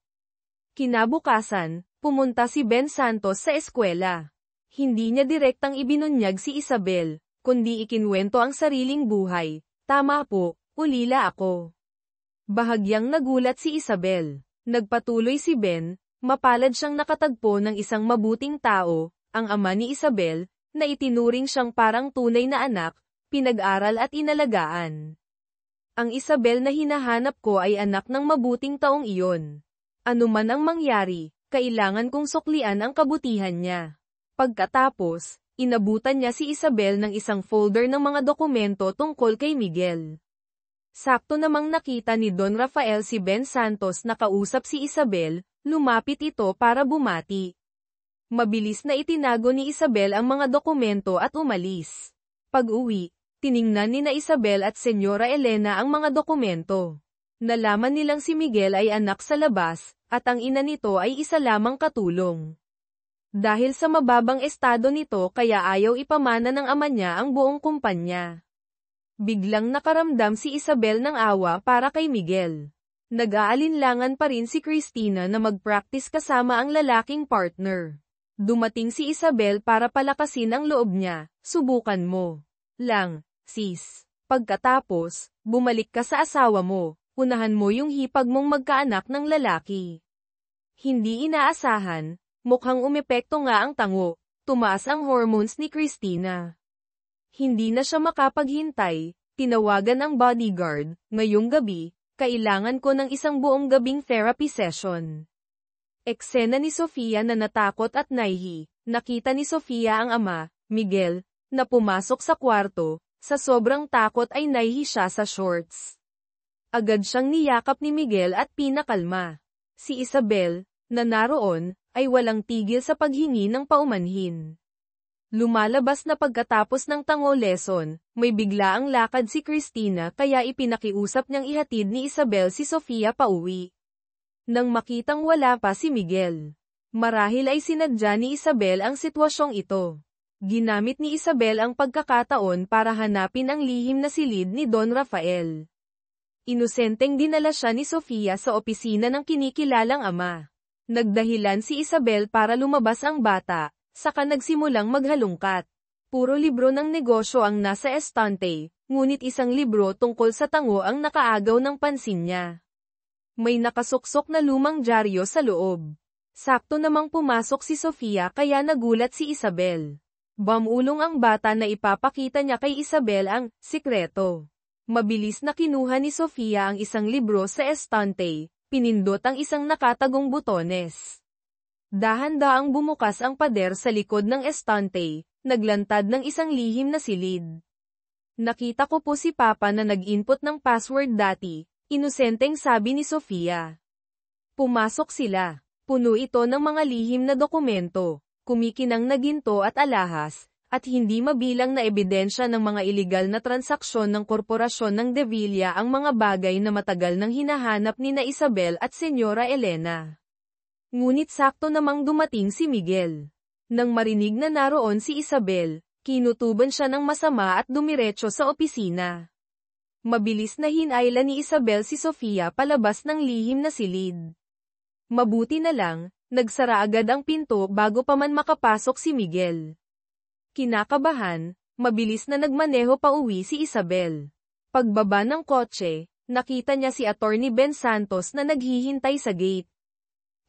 Kinabukasan, pumunta si Ben Santos sa eskwela. Hindi niya direktang ibinunyag si Isabel, kundi ikinwento ang sariling buhay. Tama po, ulila ako. Bahagyang nagulat si Isabel. Nagpatuloy si Ben, mapalad siyang nakatagpo ng isang mabuting tao, ang ama ni Isabel, na itinuring siyang parang tunay na anak, pinag-aral at inalagaan. Ang Isabel na hinahanap ko ay anak ng mabuting taong iyon. Ano man ang mangyari, kailangan kong suklian ang kabutihan niya. Pagkatapos, inabutan niya si Isabel ng isang folder ng mga dokumento tungkol kay Miguel. Sakto namang nakita ni Don Rafael si Ben Santos na kausap si Isabel, lumapit ito para bumati. Mabilis na itinago ni Isabel ang mga dokumento at umalis. Pag-uwi, tiningnan ni na Isabel at Senyora Elena ang mga dokumento. Nalaman nilang si Miguel ay anak sa labas, at ang ina nito ay isa lamang katulong. Dahil sa mababang estado nito kaya ayaw ipamana ng ama niya ang buong kumpanya. Biglang nakaramdam si Isabel ng awa para kay Miguel. Nag-aalinlangan pa rin si Christina na mag-practice kasama ang lalaking partner. Dumating si Isabel para palakasin ang loob niya, subukan mo lang, sis. Pagkatapos, bumalik ka sa asawa mo, unahan mo yung hipag mong magkaanak ng lalaki. Hindi inaasahan, Mukhang umepekto nga ang tango, tumaas ang hormones ni Christina. Hindi na siya makapaghintay, tinawagan ang bodyguard, ngayong gabi, kailangan ko ng isang buong gabing therapy session. Eksena ni Sofia na natakot at naihi, nakita ni Sofia ang ama, Miguel, na pumasok sa kwarto, sa sobrang takot ay naihi siya sa shorts. Agad siyang niyakap ni Miguel at pinakalma. Si Isabel, na naroon, ay walang tigil sa paghingi ng paumanhin. Lumalabas na pagkatapos ng tango lesson, may biglaang lakad si Christina kaya ipinakiusap niyang ihatid ni Isabel si Sofia pauwi. Nang makitang wala pa si Miguel, marahil ay sinadya ni Isabel ang sitwasyong ito. Ginamit ni Isabel ang pagkakataon para hanapin ang lihim na silid ni Don Rafael. Inosenteng dinala siya ni Sofia sa opisina ng kinikilalang ama. Nagdahilan si Isabel para lumabas ang bata, saka nagsimulang maghalungkat. Puro libro ng negosyo ang nasa estante, ngunit isang libro tungkol sa tango ang nakaagaw ng pansin niya. May nakasuksok na lumang dyaryo sa loob. Sakto namang pumasok si Sofia kaya nagulat si Isabel. Bamulong ang bata na ipapakita niya kay Isabel ang sikreto. Mabilis na kinuha ni Sofia ang isang libro sa estante, pinindot ang isang nakatagong butones. Dahan-daang bumukas ang pader sa likod ng estante, naglantad ng isang lihim na silid. Nakita ko po si Papa na nag-input ng password dati, inosenteng sabi ni Sofia. Pumasok sila. Puno ito ng mga lihim na dokumento, kumikinang na ginto at alahas, at hindi mabilang na ebidensya ng mga iligal na transaksyon ng korporasyon ng De Villa ang mga bagay na matagal nang hinahanap ni na Isabel at Senyora Elena. Ngunit sakto namang dumating si Miguel. Nang marinig na naroon si Isabel, kinutuban siya ng masama at dumiretso sa opisina. Mabilis na hinayla ni Isabel si Sofia palabas ng lihim na silid. Mabuti na lang, nagsara agad ang pinto bago pa man makapasok si Miguel. Kinakabahan, mabilis na nagmaneho pa uwi si Isabel. Pagbaba ng kotse, nakita niya si Attorney Ben Santos na naghihintay sa gate.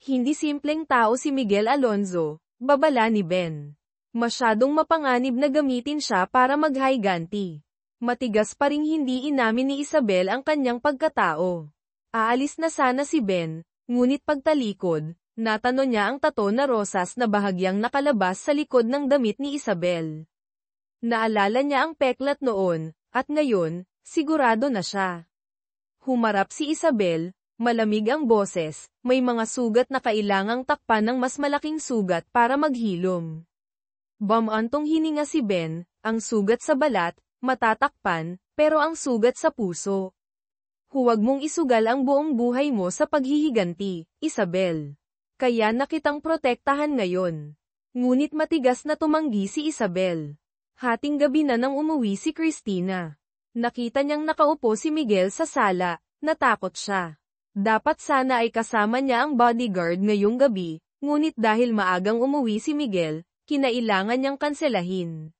Hindi simpleng tao si Miguel Alonzo, babala ni Ben. Masyadong mapanganib na gamitin siya para maghiganti. Matigas pa ring hindi inamin ni Isabel ang kanyang pagkatao. Aalis na sana si Ben, ngunit pagtalikod, natanong niya ang tato na rosas na bahagyang nakalabas sa likod ng damit ni Isabel. Naalala niya ang peklat noon, at ngayon, sigurado na siya. Humarap si Isabel, malamig ang boses, may mga sugat na kailangang takpan ng mas malaking sugat para maghilom. Bamantong hininga si Ben, ang sugat sa balat, matatakpan, pero ang sugat sa puso. Huwag mong isugal ang buong buhay mo sa paghihiganti, Isabel. Kaya nakitang protektahan ngayon. Ngunit matigas na tumanggi si Isabel. Hating gabi na nang umuwi si Christina. Nakita niyang nakaupo si Miguel sa sala, natakot siya. Dapat sana ay kasama niya ang bodyguard ngayong gabi, ngunit dahil maagang umuwi si Miguel, kinailangan niyang kanselahin.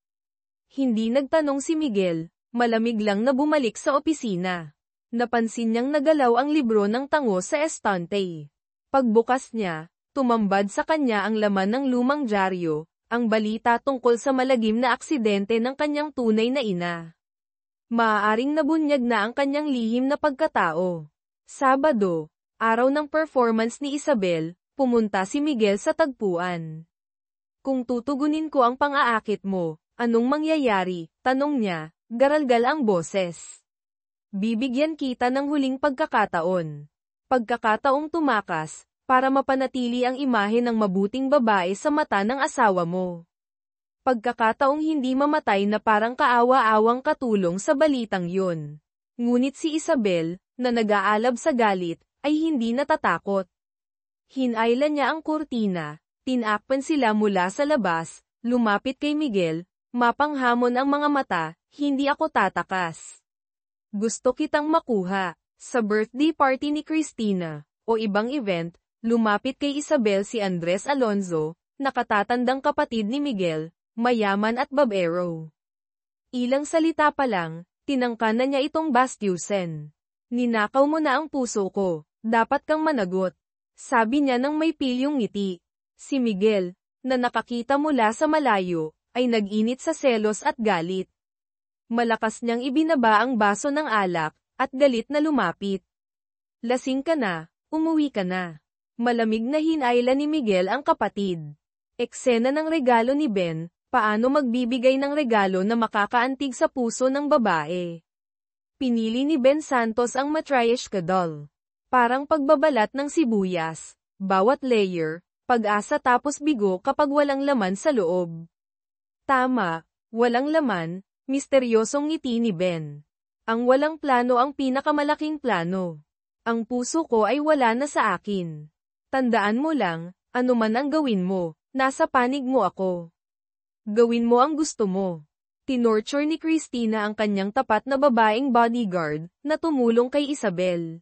Hindi nagtanong si Miguel, malamig lang na bumalik sa opisina. Napansin niyang nagalaw ang libro ng tango sa estante. Pagbukas niya, tumambad sa kanya ang laman ng lumang dyaryo, ang balita tungkol sa malagim na aksidente ng kanyang tunay na ina. Maaaring nabunyag na ang kanyang lihim na pagkatao. Sabado, araw ng performance ni Isabel, pumunta si Miguel sa tagpuan. Kung tutugunin ko ang pang-aakit mo, anong mangyayari? Tanong niya, garalgal ang boses. Bibigyan kita ng huling pagkakataon. Pagkakataong tumakas, para mapanatili ang imahe ng mabuting babae sa mata ng asawa mo. Pagkakataong hindi mamatay na parang kaawa-awang katulong sa balitang yun. Ngunit si Isabel, na nag-aalab sa galit, ay hindi natatakot. Hinayla niya ang kurtina, tinakpan sila mula sa labas, lumapit kay Miguel, mapanghamon ang mga mata, hindi ako tatakas. Gusto kitang makuha. Sa birthday party ni Christina, o ibang event, lumapit kay Isabel si Andres Alonzo, nakatatandang kapatid ni Miguel, mayaman at babero. Ilang salita pa lang, tinangka na niya itong bastyusin. Ninakaw mo na ang puso ko, dapat kang managot. Sabi niya nang may pilyong ngiti. Si Miguel, na nakakita mula sa malayo, ay nag-init sa selos at galit. Malakas niyang ibinaba ang baso ng alak, at galit na lumapit. Lasing ka na, umuwi ka na. Malamig na hinayla ni Miguel ang kapatid. Eksena ng regalo ni Ben, paano magbibigay ng regalo na makakaantig sa puso ng babae. Pinili ni Ben Santos ang Matryoshka doll. Parang pagbabalat ng sibuyas, bawat layer, pag-asa tapos bigo kapag walang laman sa loob. Tama, walang laman, misteryosong ngiti ni Ben. Ang walang plano ang pinakamalaking plano. Ang puso ko ay wala na sa akin. Tandaan mo lang, ano man ang gawin mo, nasa panig mo ako. Gawin mo ang gusto mo. Tinorture ni Christina ang kanyang tapat na babaeng bodyguard, na tumulong kay Isabel.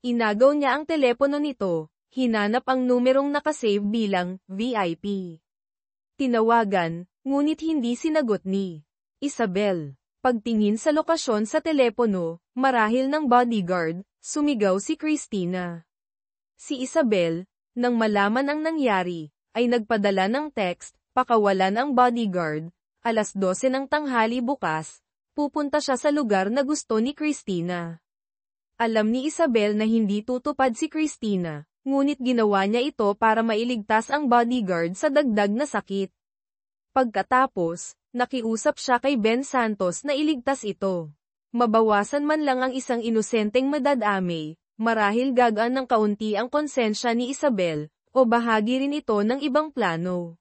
Inagaw niya ang telepono nito, hinanap ang numerong nakasave bilang VIP. Tinawagan, ngunit hindi sinagot ni Isabel. Pagtingin sa lokasyon sa telepono, marahil ng bodyguard, sumigaw si Christina. Si Isabel, nang malaman ang nangyari, ay nagpadala ng text, pakawalan ang bodyguard, 12:00 ng tanghali bukas, pupunta siya sa lugar na gusto ni Christina. Alam ni Isabel na hindi tutupad si Christina, ngunit ginawa niya ito para mailigtas ang bodyguard sa dagdag na sakit. Pagkatapos, nakiusap siya kay Ben Santos na iligtas ito. Mabawasan man lang ang isang inosenteng madadamay, marahil gagaan ng kaunti ang konsensya ni Isabel, o bahagi rin ito ng ibang plano.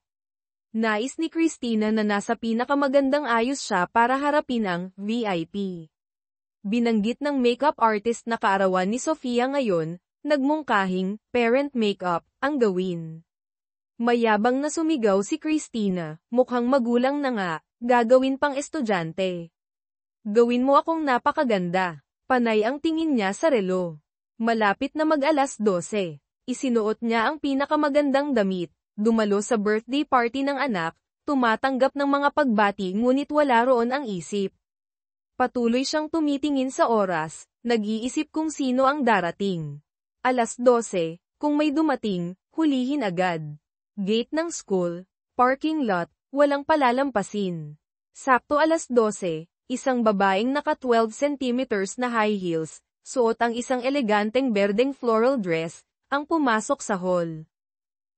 Nais ni Christina na nasa pinakamagandang ayos siya para harapin ang VIP. Binanggit ng makeup artist na kaarawan ni Sofia ngayon, nagmungkahing, parent makeup, ang gawin. Mayabang na sumigaw si Christina, mukhang magulang na nga, gagawin pang estudyante. Gawin mo akong napakaganda. Panay ang tingin niya sa relo. Malapit na mag-alas 12. Isinuot niya ang pinakamagandang damit, dumalo sa birthday party ng anak, tumatanggap ng mga pagbati ngunit wala roon ang isip. Patuloy siyang tumitingin sa oras, nag-iisip kung sino ang darating. 12:00, kung may dumating, hulihin agad. Gate ng school, parking lot, walang palalampasin. Sakto 12:00, isang babaeng naka 12 centimeters na high heels, suot ang isang eleganteng berdeng floral dress, ang pumasok sa hall.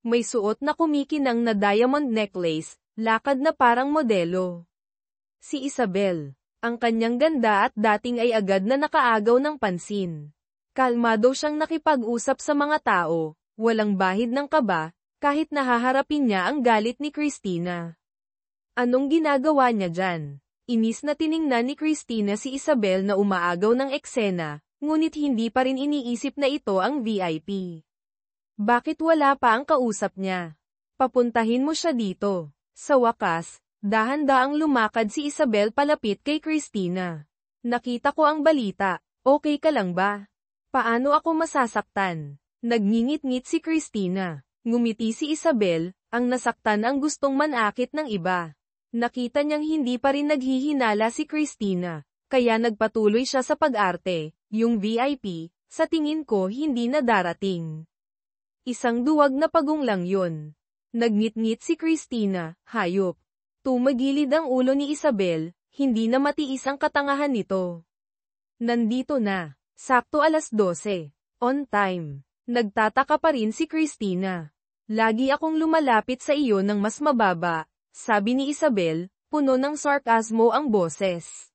May suot na kumikinang na diamond necklace, lakad na parang modelo. Si Isabel. Ang kanyang ganda at dating ay agad na nakaagaw ng pansin. Kalmado siyang nakipag-usap sa mga tao, walang bahid ng kaba, kahit nahaharapin niya ang galit ni Christina. Anong ginagawa niya dyan? Inis na tiningnan ni Christina si Isabel na umaagaw ng eksena, ngunit hindi pa rin iniisip na ito ang VIP. Bakit wala pa ang kausap niya? Papuntahin mo siya dito. Sa wakas, dahan-daang lumakad si Isabel palapit kay Christina. Nakita ko ang balita, okay ka lang ba? Paano ako masasaktan? Nagngingit-ngit si Christina. Ngumiti si Isabel, ang nasaktan ang gustong manakit ng iba. Nakita niyang hindi pa rin naghihinala si Christina, kaya nagpatuloy siya sa pag-arte. Yung VIP, sa tingin ko hindi na darating. Isang duwag na pagong lang yun. Nagngit-ngit si Christina, hayop. Tumagilid ang ulo ni Isabel, hindi na matiis ang katangahan nito. Nandito na, sakto 12:00, on time. Nagtataka pa rin si Christina. Lagi akong lumalapit sa iyo ng mas mababa, sabi ni Isabel, puno ng sarkasmo ang boses.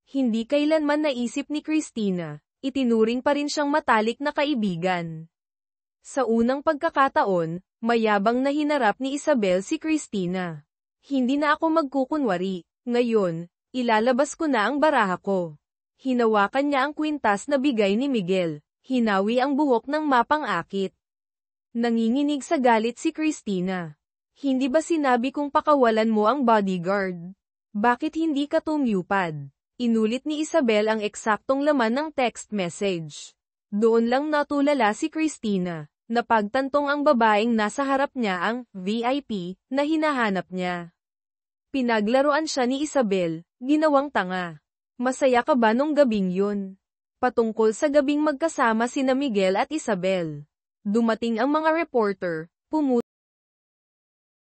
Hindi kailanman naisip ni Christina, itinuring pa rin siyang matalik na kaibigan. Sa unang pagkakataon, mayabang na hinarap ni Isabel si Christina. Hindi na ako magkukunwari, ngayon, ilalabas ko na ang baraha ko. Hinawakan niya ang kwintas na bigay ni Miguel, hinawi ang buhok ng mapang-akit. Nanginginig sa galit si Christina. Hindi ba sinabi kong pakawalan mo ang bodyguard? Bakit hindi ka tumupad? Inulit ni Isabel ang eksaktong laman ng text message. Doon lang natulala si Christina. Napagtantong ang babaeng nasa harap niya ang VIP na hinahanap niya. Pinaglaruan siya ni Isabel, ginawang tanga. Masaya ka ba nung gabing yun? Patungkol sa gabing magkasama sina Miguel at Isabel. Dumating ang mga reporter,